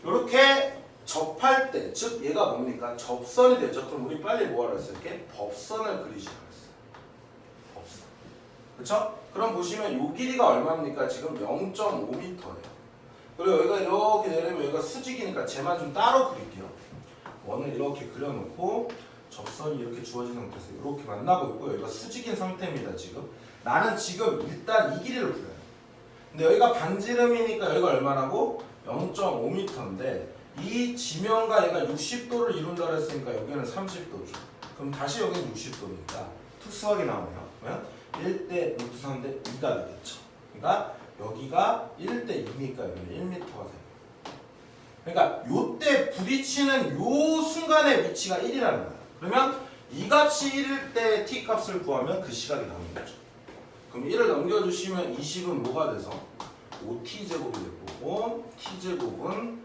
S1: 이렇게 접할 때, 즉 얘가 뭡니까? 접선이 되죠. 그럼 우리 빨리 뭐하라 했어요? 이렇게 법선을 그리시라고 했어요. 법선. 그렇죠? 그럼 보시면 이 길이가 얼마입니까? 지금 0.5m예요. 그리고 여기가 이렇게 내리면 여기가 수직이니까 쟤만 좀 따로 그릴게요. 원을 이렇게 그려놓고 접선이 이렇게 주어진 상태에서 이렇게 만나고 있고 여기가 수직인 상태입니다. 지금 나는 지금 일단 이 길이를 풀어요. 근데 여기가 반지름이니까 여기가 얼마라고? 0.5m인데 이 지면과 얘가 60도를 이룬다 그랬으니까 여기는 30도죠. 그럼 다시 여기는 60도니까 특수하게 나오네요. 그러면 1대 루트 3대 2가 되겠죠. 그러니까 여기가 1대 2니까 여기는 1m가 돼요. 그러니까 요때 부딪히는 요 순간의 위치가 1이라는 거야. 그러면 이 값이 1일 때 t 값을 구하면 그 시각이 나오는 거죠. 그럼 1을 넘겨주시면 20은 뭐가 돼서 5t제곱이 될 거고 t제곱은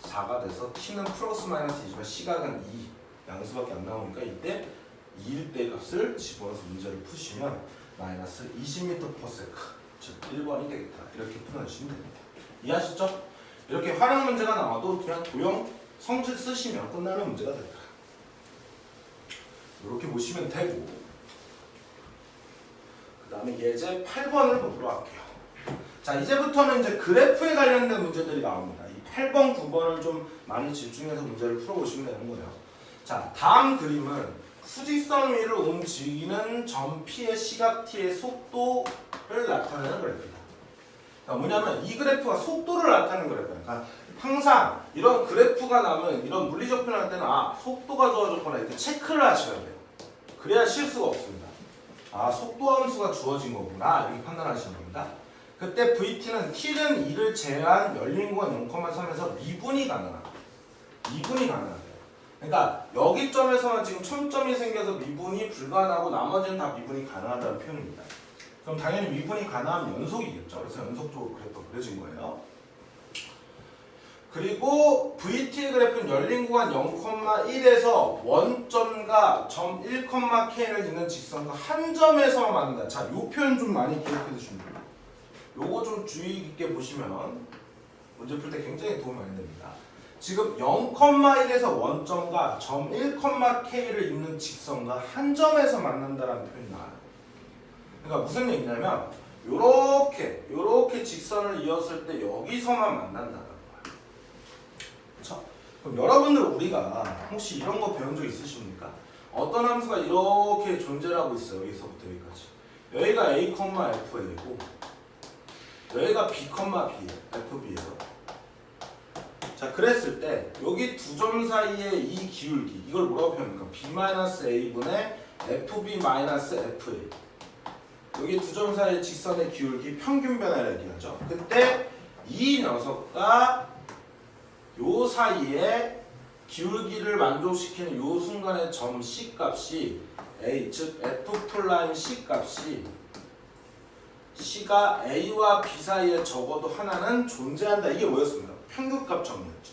S1: 4가 돼서 t는 플러스 마이너스 2지만 시각은 2 양수밖에 안 나오니까 이때 2일 때 값을 집어넣어서 문제를 푸시면 마이너스 20m/s 즉 1번이 되겠다. 이렇게 풀어내시면 됩니다. 이해하셨죠? 이렇게 활용 문제가 나와도 그냥 도형 성질 쓰시면 끝나는 문제가 될까. 이렇게 보시면 되고 그 다음에 예제 8번을 보도록 할게요. 자 이제부터는 이제 그래프에 관련된 문제들이 나옵니다. 이 8번, 9번을 좀 많이 집중해서 문제를 풀어보시면 되는 거예요. 자 다음 그림은 수직선 위를 움직이는 점 P의 시각 T의 속도를 나타내는 그래프입니다. 뭐냐면 이 그래프가 속도를 나타내는 그래프예요. 그러니까 항상 이런 그래프가 나면 이런 물리적 표현할 때는 속도가 좋아졌거나 이렇게 체크를 하셔야 돼요. 그래야 실수가 없습니다. 속도 함수가 주어진 거구나 이렇게 판단하시는 겁니다. 그때 VT는 T는 2를 제외한 열린 구간 0,3에서 미분이 가능합니다. 미분이 가능해요. 그러니까 여기 점에서만 지금 첨점이 생겨서 미분이 불가능하고 나머지는 다 미분이 가능하다는 표현입니다. 그럼 당연히 미분이 가능하면 연속이겠죠. 그래서 연속적으로 그래프가 그려진 거예요. 그리고 VT 그래프는 열린 구간 0,1에서 원점과 점 1,k를 잇는 직선과 한 점에서만 만난다. 자, 이 표현 좀 많이 기억해 두시면 됩니다. 요거 좀 주의 깊게 보시면 문제 풀 때 굉장히 도움이 많이 됩니다. 지금 0,1에서 원점과 점 1,k를 잇는 직선과 한 점에서 만난다라는 표현이 나와요. 그러니까 무슨 얘기냐면 요렇게 직선을 이었을 때 여기서만 만난다는 거예요. 그렇죠? 그럼 여러분들 우리가 혹시 이런 거 배운 적 있으십니까? 어떤 함수가 이렇게 존재를 하고 있어요. 여기서부터 여기까지. 여기가 a, fa고 여기가 b, fb예요. 자 그랬을 때 여기 두 점 사이에 이 기울기 이걸 뭐라고 표현합니까? b-a분의 fb-fa 여기 두 점 사이의 직선의 기울기 평균 변화를 얘기하죠. 그때 이 녀석과 요 사이에 기울기를 만족시키는 요 순간의 점 C 값이 A 즉 f' C 값이 C가 A와 B 사이에 적어도 하나는 존재한다. 이게 뭐였습니까? 평균값 정리였죠.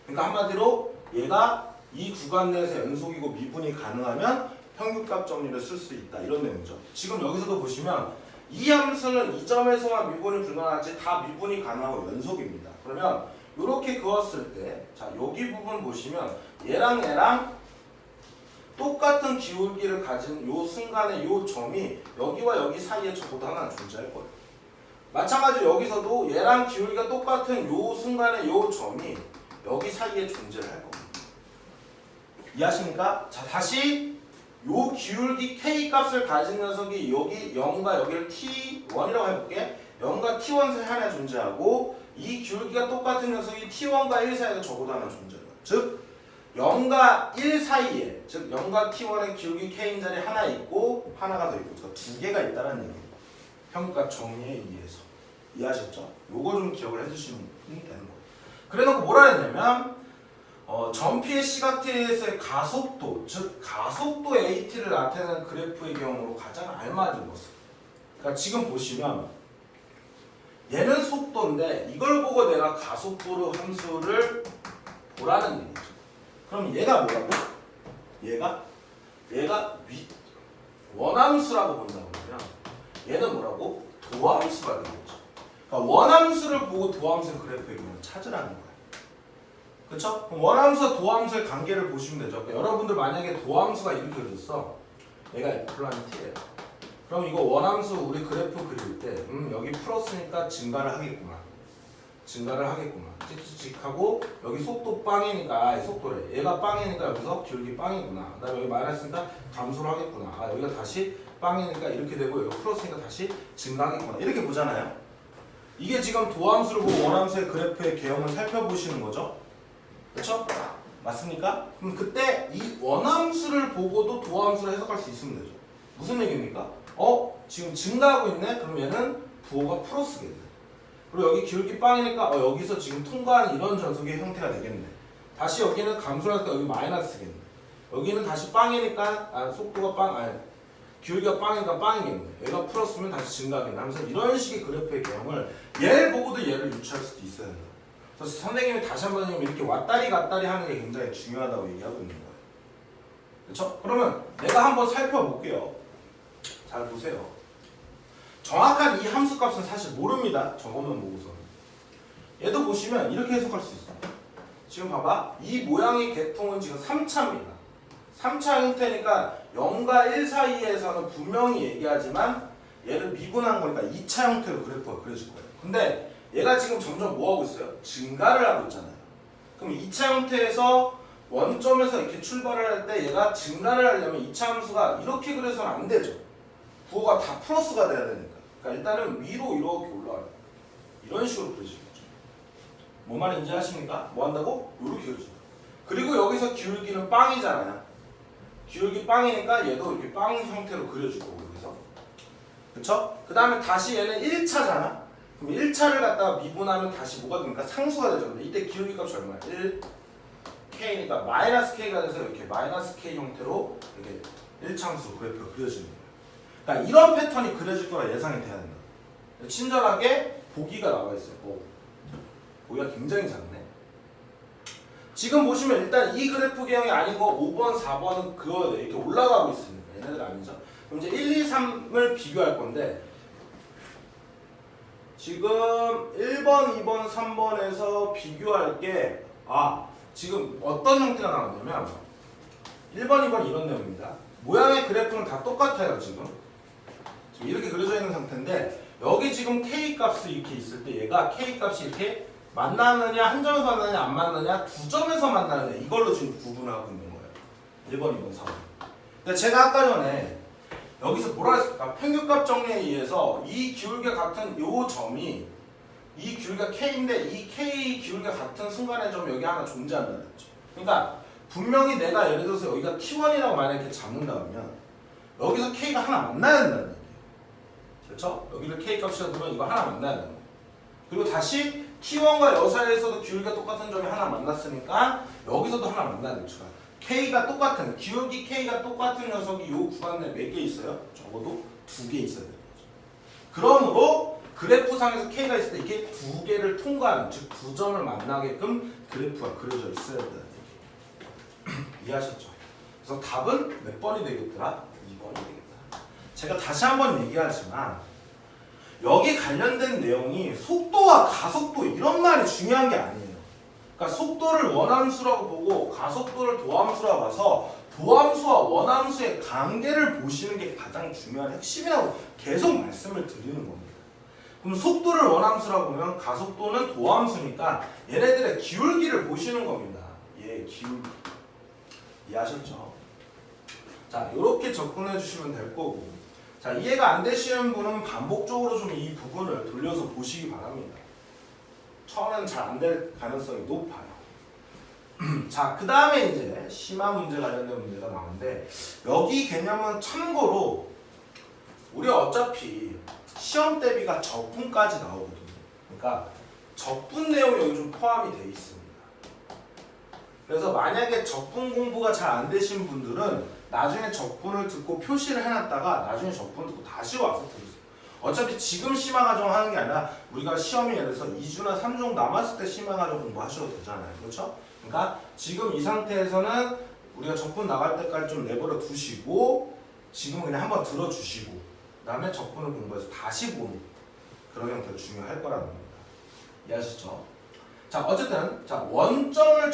S1: 그러니까 한마디로 얘가 이 구간 내에서 연속이고 미분이 가능하면 평균값 정리를 쓸 수 있다. 이런 내용이죠. 지금 여기서도 보시면 이 함수는 이 점에서만 미분이 불가능하지 다 미분이 가능하고 연속입니다. 그러면 이렇게 그었을 때 자 여기 부분 보시면 얘랑 똑같은 기울기를 가진 요 순간의 요 점이 여기와 여기 사이에 적어도 하나 존재할 거예요. 마찬가지로 여기서도 얘랑 기울기가 똑같은 요 순간의 요 점이 여기 사이에 존재를 할 겁니다. 이해하십니까? 자 다시 요 기울기 K 값을 가진 녀석이 여기 0과 여기를 T1이라고 해볼게. 0과 T1 사이 하나 존재하고 이 기울기가 똑같은 녀석이 T1과 1 사이에 적어도 하나 존재해요. 즉 0과 1 사이에 즉 0과 T1의 기울기 K인 자리 하나 있고 하나가 더 있고 그러니까 두 개가 있다는 얘기예요. 평가 정리에 의해서. 이해하셨죠? 요거 좀 기억을 해주시면 되는 거예요. 그래놓고 뭐라 했냐면 점 P의 시각T에서의 가속도 즉 가속도 AT를 나타내는 그래프의 경우로 가장 알맞은 것은 그러니까 지금 보시면 얘는 속도인데 이걸 보고 내가 가속도로 함수를 보라는 얘기죠. 그럼 얘가 뭐라고? 얘가 원함수라고 본다고 그러면 얘는 뭐라고? 도함수가 되겠죠. 그러니까 원함수를 보고 도함수의 그래프의 경우를 찾으라는 거예요. 그렇죠? 그럼 원함수와 도함수의 관계를 보시면 되죠. 그러니까 여러분들 만약에 도함수가 이렇게 그렸어. 얘가 F'T예요. 그럼 이거 원함수 우리 그래프 그릴 때 여기 플러스니까 증가를 하겠구나. 증가를 하겠구나. 찍찍찍하고 여기 속도 빵이니까 이 속도래. 얘가 빵이니까 여기서 기울기 빵이구나. 그다음에 여기 마이너스니까 감소를 하겠구나. 아 여기가 다시 빵이니까 이렇게 되고 여기 플러스니까 다시 증가하겠구나. 이렇게 보잖아요. 이게 지금 도함수를 보고 원함수의 그래프의 개형을 살펴보시는 거죠. 그렇죠? 맞습니까? 그럼 그때 이 원함수를 보고도 도함수를 해석할 수 있으면 되죠. 무슨 얘기입니까? 지금 증가하고 있네? 그럼 얘는 부호가 플러스겠네. 그리고 여기 기울기 빵이니까 여기서 지금 통과하는 이런 전속의 형태가 되겠네. 다시 여기는 감소하니까 여기 마이너스겠네. 여기는 다시 빵이니까 속도가 빵, 기울기가 빵이니까 빵이겠네. 얘가 플러스면 다시 증가하겠네 하면서 이런 식의 그래프의 개형을 얘를 보고도 얘를 유추할 수도 있어야 된다. 그래서 선생님이 다시 한번 이렇게 왔다리 갔다리 하는 게 굉장히 중요하다고 얘기하고 있는 거예요. 그렇죠? 그러면 내가 한번 살펴볼게요. 잘 보세요. 정확한 이 함수 값은 사실 모릅니다. 저것만 보고서는. 얘도 보시면 이렇게 해석할 수 있어요. 지금 봐봐. 이 모양의 계통은 지금 3차입니다. 3차 형태니까 0과 1 사이에서는 분명히 얘기하지만 얘를 미분한 거니까 2차 형태로 그래프가 그려질 거예요. 근데 얘가 지금 점점 뭐 하고 있어요? 증가를 하고 있잖아요. 그럼 2차 형태에서 원점에서 이렇게 출발을 할 때 얘가 증가를 하려면 2차 함수가 이렇게 그려서는 안 되죠. 부호가 다 플러스가 돼야 되니까. 그러니까 일단은 위로 이렇게 올라가요. 이런 식으로 그려지는 거죠. 뭔 말인지 아십니까? 뭐 한다고? 이렇게 그려져요. 그리고 여기서 기울기는 빵이잖아요. 기울기 빵이니까 얘도 이렇게 빵 형태로 그려줄 거고 여기서. 그쵸? 그 다음에 다시 얘는 1차잖아. 그럼 1차를 갖다가 미분하면 다시 뭐가 됩니까? 상수가 되죠. 근데 이때 기울기 값이 얼마야? 1K니까 마이너스 K가 돼서 이렇게 마이너스 K 형태로 이렇게 1차함수 그래프가 그려지는 거예요. 그러니까 이런 패턴이 그려질 거라 예상이 돼야 된다. 친절하게 보기가 나와 있어요. 보기가 굉장히 작네. 지금 보시면 일단 이 그래프 개형이 아닌 거 5번, 4번은 그거 이렇게 올라가고 있습니다. 얘네들 아니죠? 그럼 이제 1, 2, 3을 비교할 건데 지금 1번, 2번, 3번에서 비교할 게 지금 어떤 형태가 나왔냐면 1번, 2번 이런 내용입니다. 모양의 그래프는 다 똑같아요. 지금 이렇게 그려져 있는 상태인데 여기 지금 K값이 이렇게 있을 때 얘가 K값이 이렇게 만나느냐, 한 점에서 만나느냐, 안 만나느냐, 두 점에서 만나느냐 이걸로 지금 구분하고 있는 거예요. 1번, 2번, 4번. 근데 제가 아까 전에 여기서 뭐라 했을까? 평균값 정리에 의해서 이 기울기가 같은 요 점이 이 기울기가 K인데 이 K 기울기가 같은 순간의 점이 여기 하나 존재한다는 거죠. 그러니까 분명히 내가 예를 들어서 여기가 T1이라고 만약에 이렇게 잡는다 그러면 여기서 K가 하나 만나야 된다는 얘기예요. 그렇죠? 여기를 K 값이라 두면 이거 하나 만나야 되는 거예요. 그리고 다시 T1과 여사에서도 기울기가 똑같은 점이 하나 만났으니까 여기서도 하나 만나야 되죠. K가 똑같은, 기울기 K가 똑같은 녀석이 이 구간 내에 몇 개 있어요? 적어도 2개 있어야 되는 거죠. 그러므로 그래프상에서 K가 있을 때 이게 2개를 통과하는, 즉 2점을 만나게끔 그래프가 그려져 있어야 된다는 얘기예요. 이해하셨죠? 그래서 답은 몇 번이 되겠더라? 2번이 되겠다. 제가 다시 한번 얘기하지만 여기 관련된 내용이 속도와 가속도 이런 말이 중요한 게 아니에요. 그러니까 속도를 원함수라고 보고 가속도를 도함수라고 봐서 도함수와 원함수의 관계를 보시는 게 가장 중요한 핵심이라고 계속 말씀을 드리는 겁니다. 그럼 속도를 원함수라고 보면 가속도는 도함수니까 얘네들의 기울기를 보시는 겁니다. 기울기. 이해하셨죠? 자, 이렇게 접근해 주시면 될 거고. 자, 이해가 안 되시는 분은 반복적으로 좀 이 부분을 돌려서 보시기 바랍니다. 처음에는 잘 안 될 가능성이 높아요. 자, 그 다음에 이제 심화 문제 관련된 문제가 나오는데 여기 개념은 참고로 우리 어차피 시험 대비가 적분까지 나오거든요. 그러니까 적분 내용이 여기 좀 포함이 돼 있습니다. 그래서 만약에 적분 공부가 잘 안 되신 분들은 나중에 적분을 듣고 표시를 해놨다가 나중에 적분을 듣고 다시 와서 들으세요. 어차피 지금 심화과정 하는 게 아니라 우리가 시험이 예를 들어서 2주나 3주 남았을 때 심화과정 공부하셔도 되잖아요. 그렇죠? 그러니까 지금 이 상태에서는 우리가 적분 나갈 때까지 좀 내버려 두시고 지금 그냥 한번 들어주시고 그 다음에 적분을 공부해서 다시 보는 그런 형태가 중요할 거라는 겁니다. 이해하셨죠? 자, 어쨌든 자 원점을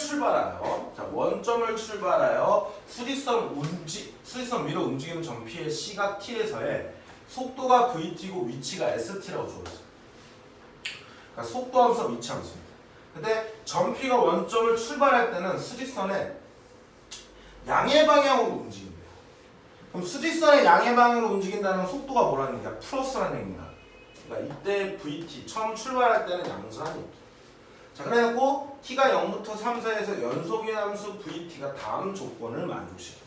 S1: 출발하여 수직선 위로 움직이는 점피의 시각 t에서의 속도가 vt고 위치가 st라고 주어졌어요. 그러니까 속도 함수와 위치 함수입니다. 근데 점P가 원점을 출발할 때는 수직선에 양의 방향으로 움직인대요. 그럼 수직선의 양의 방향으로 움직인다는 속도가 뭐라는 얘기야? 플러스라는 얘기입니다. 그러니까 이때 VT 처음 출발할 때는 양수라는 얘기. 자, 그래갖고 t가 0부터 3, 4에서 연속의 함수 VT가 다음 조건을 만족시켜요.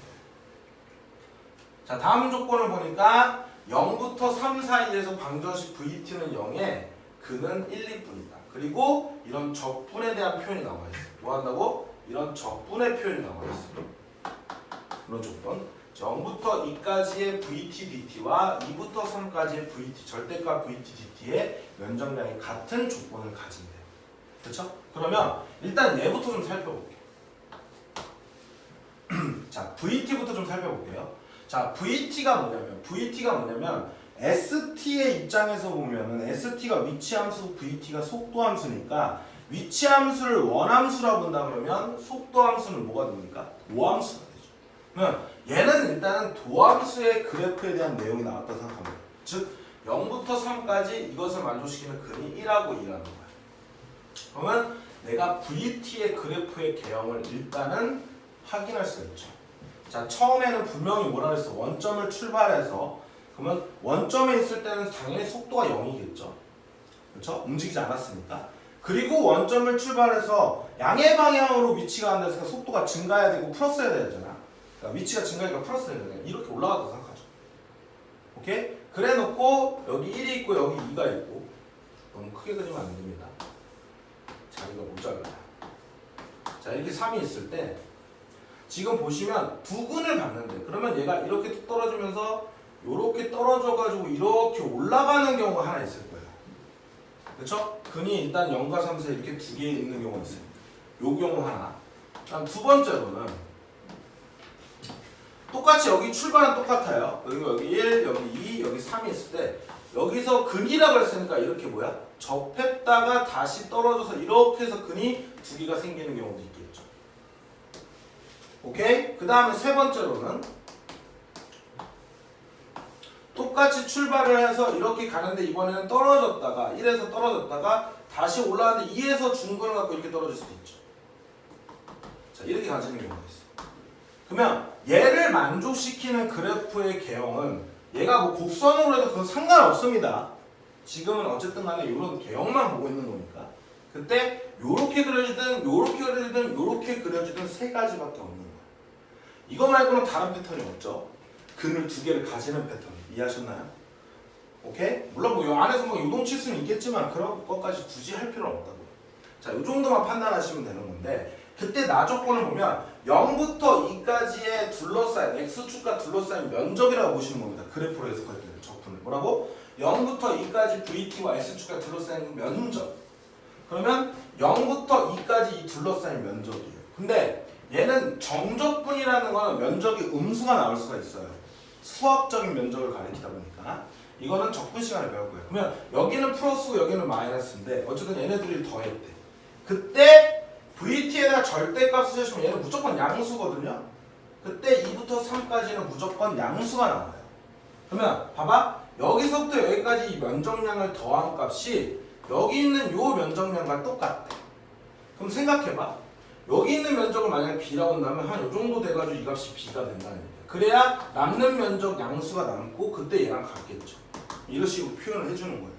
S1: 자, 다음 조건을 보니까 0부터 3 사이에서 방정식 VT는 0에 그는 1, 2뿐이다. 그리고 이런 적분에 대한 표현이 나와 있어. 뭐 한다고? 이런 적분의 표현이 나와 있어. 이런 조건. 0부터 2까지의 VT, DT와 2부터 3까지의 VT, 절대값 VT, DT의 면적량이 같은 조건을 가진대요. 그렇죠? 그러면 일단 얘부터 좀 살펴볼게요. 자, VT부터 좀 살펴볼게요. 자, VT가 뭐냐면 ST의 입장에서 보면은 ST가 위치함수, VT가 속도함수니까 위치함수를 원함수라고 본다 그러면 속도함수는 뭐가 됩니까? 도함수가 되죠. 그러면 얘는 일단은 도함수의 그래프에 대한 내용이 나왔다고 생각합니다. 즉 0부터 3까지 이것을 만족시키는 근이 1하고 2라는 거야. 그러면 내가 VT의 그래프의 개형을 일단은 확인할 수가 있죠. 자, 처음에는 분명히 뭐라 그랬어? 원점을 출발해서 그러면 원점에 있을 때는 당연히 속도가 0이겠죠. 그렇죠? 움직이지 않았으니까. 그리고 원점을 출발해서 양의 방향으로 위치가 한다 해서 속도가 증가해야 되고 플러스해야 되잖아. 그러니까 위치가 증가하니까 플러스 해야 되잖아. 이렇게 올라갔다고 생각하죠. 오케이? 그래 놓고 여기 1이 있고 여기 2가 있고 너무 크게 그리면 안 됩니다. 자리가 모자라요. 자, 이렇게 3이 있을 때 지금 보시면 두 근을 봤는데 그러면 얘가 이렇게 툭 떨어지면서 이렇게 떨어져가지고 이렇게 올라가는 경우가 하나 있을 거예요. 그렇죠? 근이 일단 0과 3, 4 이렇게 두 개 있는 경우가 있습니다. 요 경우 하나. 그다음 두 번째로는 똑같이 여기 출발은 똑같아요. 그리고 여기 1, 여기 2, 여기 3이 있을 때 여기서 근이라고 했으니까 이렇게 뭐야? 접했다가 다시 떨어져서 이렇게 해서 근이 두 개가 생기는 경우도 있겠죠. 오케이? 그 다음에 세 번째로는 똑같이 출발을 해서 이렇게 가는데 이번에는 떨어졌다가 1에서 떨어졌다가 다시 올라왔는데 2에서 중근을 갖고 이렇게 떨어질 수도 있죠. 자, 이렇게 가지는 경우가 있어요. 그러면 얘를 만족시키는 그래프의 개형은 얘가 뭐 곡선으로 해도 그건 상관없습니다. 지금은 어쨌든 간에 이런 개형만 보고 있는 거니까. 그때 요렇게 그려지든 요렇게 그려지든 요렇게 그려지든 세 가지밖에 없는 거예요. 이거 말고는 다른 패턴이 없죠. 근을 두 개를 가지는 패턴. 이해하셨나요? 오케이? 물론 뭐 요 안에서 뭐 요동칠 수는 있겠지만 그런 것까지 굳이 할 필요는 없다고요. 자, 요 정도만 판단하시면 되는 건데 그때 나 조건을 보면 0부터 2까지의 둘러싸인 x축과 둘러싸인 면적이라고 보시는 겁니다. 그래프로 해석할 때는 적분을 뭐라고? 0부터 2까지 VT와 x축과 둘러싸인 면적. 그러면 0부터 2까지 이 둘러싸인 면적이에요. 근데 얘는 정적분이라는 거는 면적이 음수가 나올 수가 있어요. 수학적인 면적을 가리키다 보니까 이거는 적분 시간에 배울 거예요. 그러면 여기는 플러스고 여기는 마이너스인데 어쨌든 얘네들이 더했대. 그때 VT에다 절대값을 쓰시면 얘는 무조건 양수거든요. 그때 2부터 3까지는 무조건 양수가 나와요. 그러면 봐봐. 여기서부터 여기까지 이 면적량을 더한 값이 여기 있는 요 면적량과 똑같대. 그럼 생각해봐. 여기 있는 면적을 만약에 B라고 한다면 한 요 정도 돼가지고 이 값이 B가 된다는 얘기야. 그래야 남는 면적 양수가 남고 그때 얘랑 같겠죠. 이런 식으로 표현을 해주는 거예요.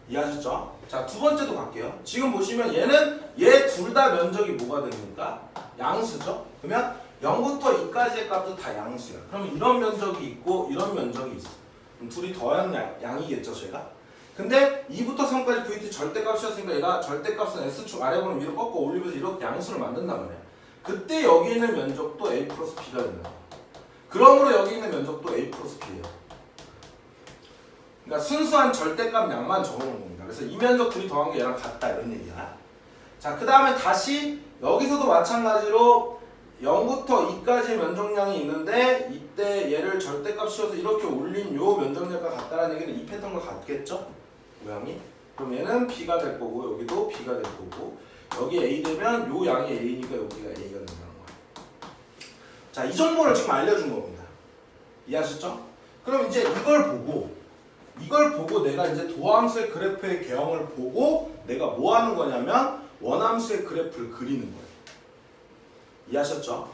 S1: 이해하셨죠? 자, 두 번째도 갈게요. 지금 보시면 얘는 얘 둘 다 면적이 뭐가 됩니까? 양수죠? 그러면 0부터 2까지의 값도 다 양수야. 그럼 이런 면적이 있고 이런 면적이 있어. 그럼 둘이 더한 양이겠죠, 제가? 근데 2부터 3까지 VT 절대값이었으니까 얘가 절대값은 S축 아래번호 위로 꺾어 올리면서 이렇게 양수를 만든단 말이야. 그때 여기 있는 면적도 A 플러스 B가 된다. 그러므로 여기 있는 면적도 A 플러스 B예요. 그러니까 순수한 절대값 양만 적어놓은 겁니다. 그래서 이 면적 둘이 더한 게 얘랑 같다 이런 얘기야. 자, 그 다음에 다시 여기서도 마찬가지로 0부터 2까지의 면적량이 있는데 이때 얘를 절대값 씌워서 이렇게 올린 요 면적량과 같다라는 얘기는 이 패턴과 같겠죠? 모양이? 그럼 얘는 B가 될 거고 여기도 B가 될 거고 여기 A 되면 요 양이 A니까 여기가 A가 된다는 거예요. 자, 이 정보를 지금 알려준 겁니다. 이해하셨죠? 그럼 이제 이걸 이걸 보고 내가 이제 도함수의 그래프의 개형을 보고 내가 뭐 하는 거냐면 원함수의 그래프를 그리는 거예요. 이해하셨죠?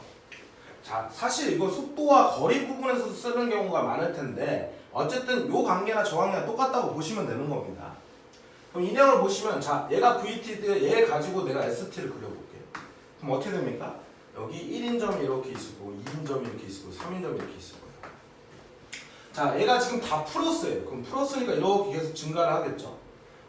S1: 자, 사실 이거 속도와 거리 부분에서 쓰는 경우가 많을 텐데 어쨌든 요 관계나 저 관계가 똑같다고 보시면 되는 겁니다. 그럼 이 내용을 보시면 자, 얘가 VT인데 얘 가지고 내가 ST를 그려볼게. 그럼 어떻게 됩니까? 여기 1인점이 이렇게 있을 거고 2인점이 이렇게 있을 거고 3인점이 이렇게 있을 거예요. 자, 얘가 지금 다 플러스예요. 그럼 플러스니까 이렇게 계속 증가를 하겠죠.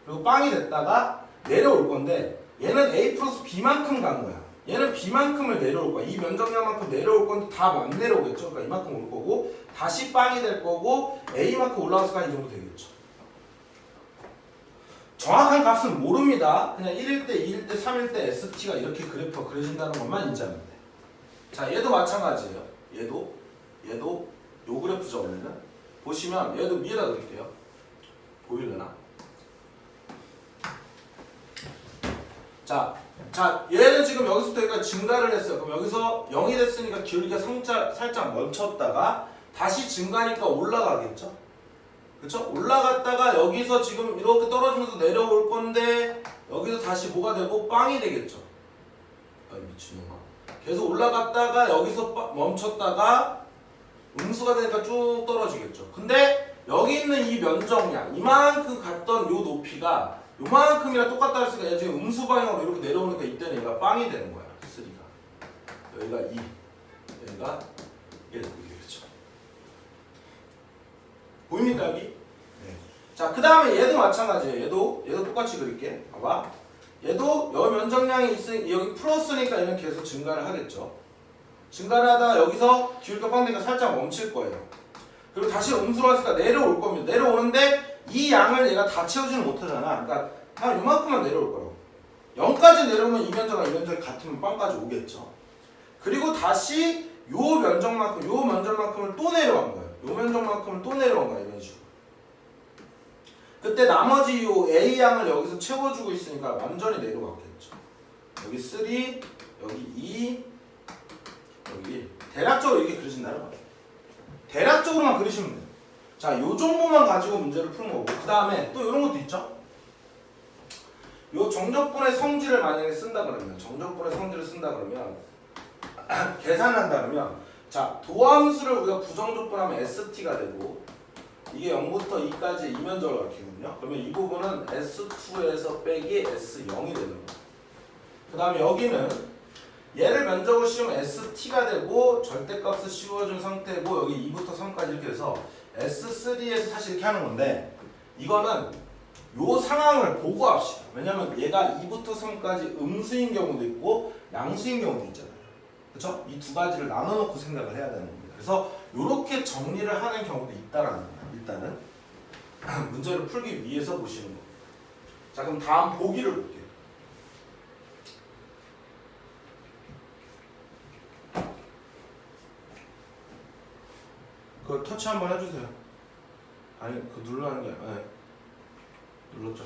S1: 그리고 빵이 됐다가 내려올 건데 얘는 A 플러스 B만큼 간 거야. 얘는 B만큼을 내려올 거야. 이 면적량만큼 내려올 건데 다 안 내려오겠죠. 그러니까 이만큼 올 거고 다시 빵이 될 거고 A만큼 올라왔으니까 이 정도 되겠죠. 정확한 값은 모릅니다. 그냥 1일 때, 2일 때, 3일 때 ST가 이렇게 그래프가 그려진다는 것만 인지하면 돼. 자, 얘도 마찬가지예요. 얘도 요 그래프죠 원래는. 보시면 얘도 위에다 그릴게요. 보이려나? 자, 얘는 지금 여기서부터 여기까지 증가를 했어요. 그럼 여기서 0이 됐으니까 기울기가 살짝 멈췄다가 다시 증가하니까 올라가겠죠? 그쵸? 올라갔다가 여기서 지금 이렇게 떨어지면서 내려올 건데 여기서 다시 뭐가 되고 빵이 되겠죠? 아, 미친놈아. 계속 올라갔다가 여기서 멈췄다가 음수가 되니까 쭉 떨어지겠죠. 근데 여기 있는 이 면적량 이만큼 갔던 요 높이가 요만큼이랑 똑같다 했으니까 지금 음수 방향으로 이렇게 내려오니까 이때는 얘가 빵이 되는 거야. 3가 여기가 2 여기가 1 이렇게 그렇죠. 보입니까 여기? 네. 자, 그 다음에 얘도 마찬가지예요. 얘도 똑같이 그릴게. 봐봐. 얘도 여기 면적량이 있으니 여기 플러스니까 얘는 계속 증가를 하겠죠. 증가를 하다가 여기서 기울기가 빵 되니까 살짝 멈출 거예요. 그리고 다시 음수로 왔으니까 내려올 겁니다. 내려오는데 이 양을 얘가 다 채우지는 못하잖아. 그러니까 한 요만큼만 내려올 거라고. 0까지 내려오면 이 면적과 이 면적이 같으면 빵까지 오겠죠. 그리고 다시 요 면적만큼을 또 내려온 거예요. 요 면적만큼을 또 내려온 거예요. 이런 식으로. 그때 나머지 요 A 양을 여기서 채워주고 있으니까 완전히 내려갔겠죠. 여기 3, 여기 2, 여기 1. 대략적으로 이렇게 그리신다는 거예요. 대략적으로만 그리시면 돼요. 자, 요 정도만 가지고 문제를 푸는 거고 그 다음에 또 이런 것도 있죠. 요 정적분의 성질을 만약에 쓴다 그러면 계산한다 그러면 자, 도함수를 우리가 부정적분하면 ST가 되고 이게 0부터 2까지 이면적을 가리키거든요. 그러면 이 부분은 S2에서 빼기 S0이 되는 거예요. 그 다음에 여기는 얘를 면적을 씌우면 ST가 되고 절대값을 씌워준 상태고 여기 2부터 3까지 이렇게 해서 S3에서 사실 이렇게 하는 건데 이거는 요 상황을 보고 합시다. 왜냐면 얘가 2부터 3까지 음수인 경우도 있고 양수인 경우도 있잖아요. 그렇죠? 이 두 가지를 나눠놓고 생각을 해야 되는 겁니다. 그래서 이렇게 정리를 하는 경우도 있다라는 거예요. 일단은 문제를 풀기 위해서 보시는 거예요. 자, 그럼 다음 보기를 볼게요. 그거 터치 한번 해주세요. 아니, 그거 누르라는 게 네. 눌렀죠.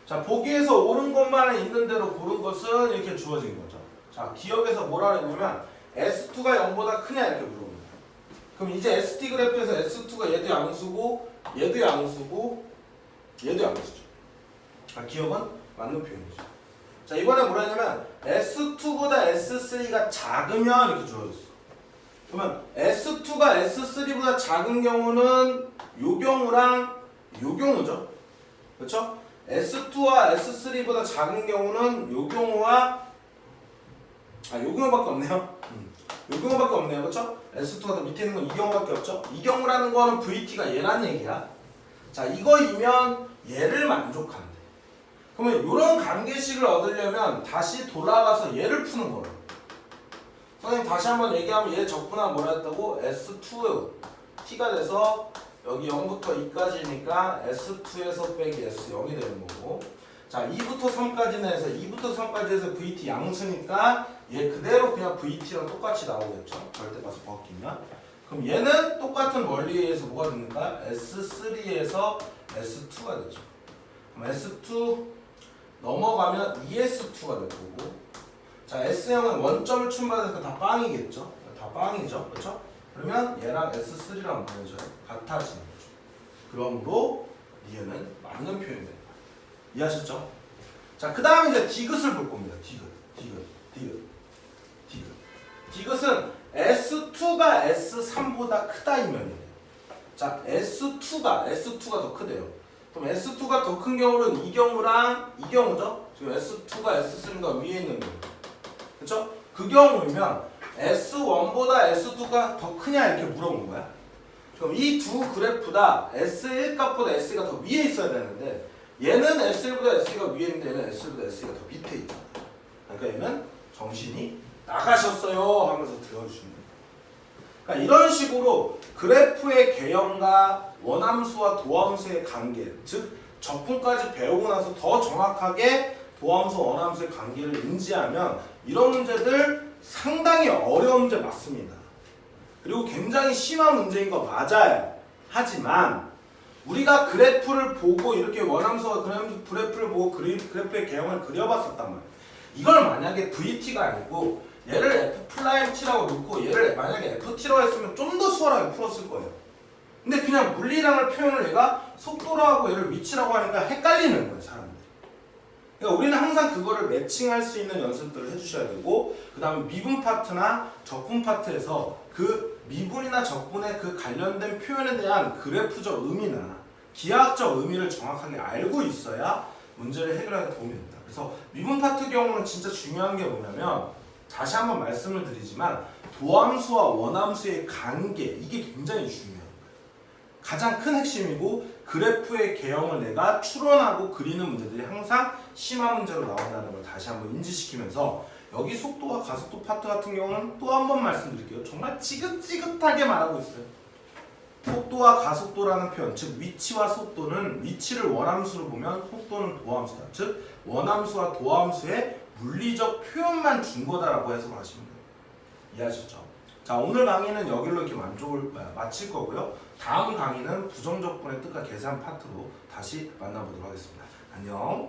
S1: 자, 보기에서 옳은 것만 있는 대로 고른 것은 이렇게 주어진 거죠. 자, 기억에서 뭐라 그랬냐면 S2가 0보다 크냐 이렇게 물어봅니다. 그럼 이제 ST 그래프에서 S2가 얘도 양수고 얘도 양수고 얘도 양수죠. 자, 기억은 맞는 표현이죠. 자, 이번에 뭐라 했냐면 S2보다 S3가 작으면 이렇게 주어졌어. 그러면 S2가 S3보다 작은 경우는 요 경우랑 요 경우죠. 그렇죠? S2와 S3보다 작은 경우는 요 경우와 요 경우밖에 없네요. 요 경우밖에 없네요. 그렇죠? S2가 더 밑에 있는 건 이 경우밖에 없죠? 이 경우라는 거는 VT가 얘란 얘기야. 자, 이거이면 얘를 만족한대. 그러면 이런 관계식을 얻으려면 다시 돌아가서 얘를 푸는 거예요. 선생님 다시 한번 얘기하면 얘 적분하면 뭐라 했다고? S2 T가 돼서 여기 0부터 2까지니까 S2에서 빼기 S0이 되는 거고 자 2부터 3까지는 해서 2부터 3까지 해서 VT 양수니까 얘 그대로 그냥 VT랑 똑같이 나오겠죠. 절대값을 벗기면 그럼 얘는 똑같은 원리에서 뭐가 됩니까? S3에서 S2가 되죠. 그럼 S2 넘어가면 ES2가 될 거고 자 S형은 원점을 충분하니까 다 빵이겠죠. 다 빵이죠. 그렇죠? 그러면 얘랑 S3랑 뭐죠? 같아지는 거죠. 그러므로 얘는 맞는 표현이 되는 거예요. 이해하셨죠? 자, 그 다음에 이제 디귿을 볼 겁니다. 디귿은 S2가 S3보다 크다 이 면이에요. 자, S2가 더 크대요. 그럼 S2가 더 큰 경우는 이 경우랑 이 경우죠? 지금 S2가 S3가 위에 있는 경우. 그렇죠? 그 경우면 S1보다 S2가 더 크냐 이렇게 물어본 거야. 그럼 이 두 그래프 다 S1 값보다 S가 더 위에 있어야 되는데 얘는 S1보다 S가 위에 있는데 얘는 S1보다 S가 더 밑에 있잖아. 그러니까 얘는 정신이 나가셨어요 하면서 들어주시는 거예요. 그러니까 이런 식으로 그래프의 개형과 원함수와 도함수의 관계, 즉 적분까지 배우고 나서 더 정확하게 도함수, 원함수의 관계를 인지하면 이런 문제들 상당히 어려운 문제 맞습니다. 그리고 굉장히 심한 문제인 거 맞아요. 하지만 우리가 그래프를 보고 이렇게 원함수와 그래프를 보고 그래프의 개형을 그려봤었단 말이에요. 이걸 만약에 VT가 아니고 얘를 F'T라고 놓고 얘를 만약에 FT라고 했으면 좀 더 수월하게 풀었을 거예요. 근데 그냥 물리량을 표현을 얘가 속도로 하고 얘를 위치라고 하니까 헷갈리는 거예요, 사람들이. 그러니까 우리는 항상 그거를 매칭할 수 있는 연습들을 해주셔야 되고, 그 다음에 미분 파트나 적분 파트에서 그 미분이나 적분의 그 관련된 표현에 대한 그래프적 의미나 기하학적 의미를 정확하게 알고 있어야 문제를 해결하는 데 도움이 됩니다. 그래서 미분 파트 경우는 진짜 중요한 게 뭐냐면, 다시 한번 말씀을 드리지만 도함수와 원함수의 관계, 이게 굉장히 중요해요. 가장 큰 핵심이고, 그래프의 개형을 내가 추론하고 그리는 문제들이 항상 심화 문제로 나온다는 걸 다시 한번 인지시키면서, 여기 속도와 가속도 파트 같은 경우는 또 한 번 말씀드릴게요. 정말 지긋지긋하게 말하고 있어요. 속도와 가속도라는 표현, 즉 위치와 속도는, 위치를 원함수로 보면 속도는 도함수다. 즉 원함수와 도함수의 물리적 표현만 준 거다라고 해석하시면 돼요. 이해하셨죠? 자, 오늘 강의는 여기로 이렇게 마칠 거고요. 다음 강의는 부정적분의 뜻과 계산 파트로 다시 만나보도록 하겠습니다. 안녕.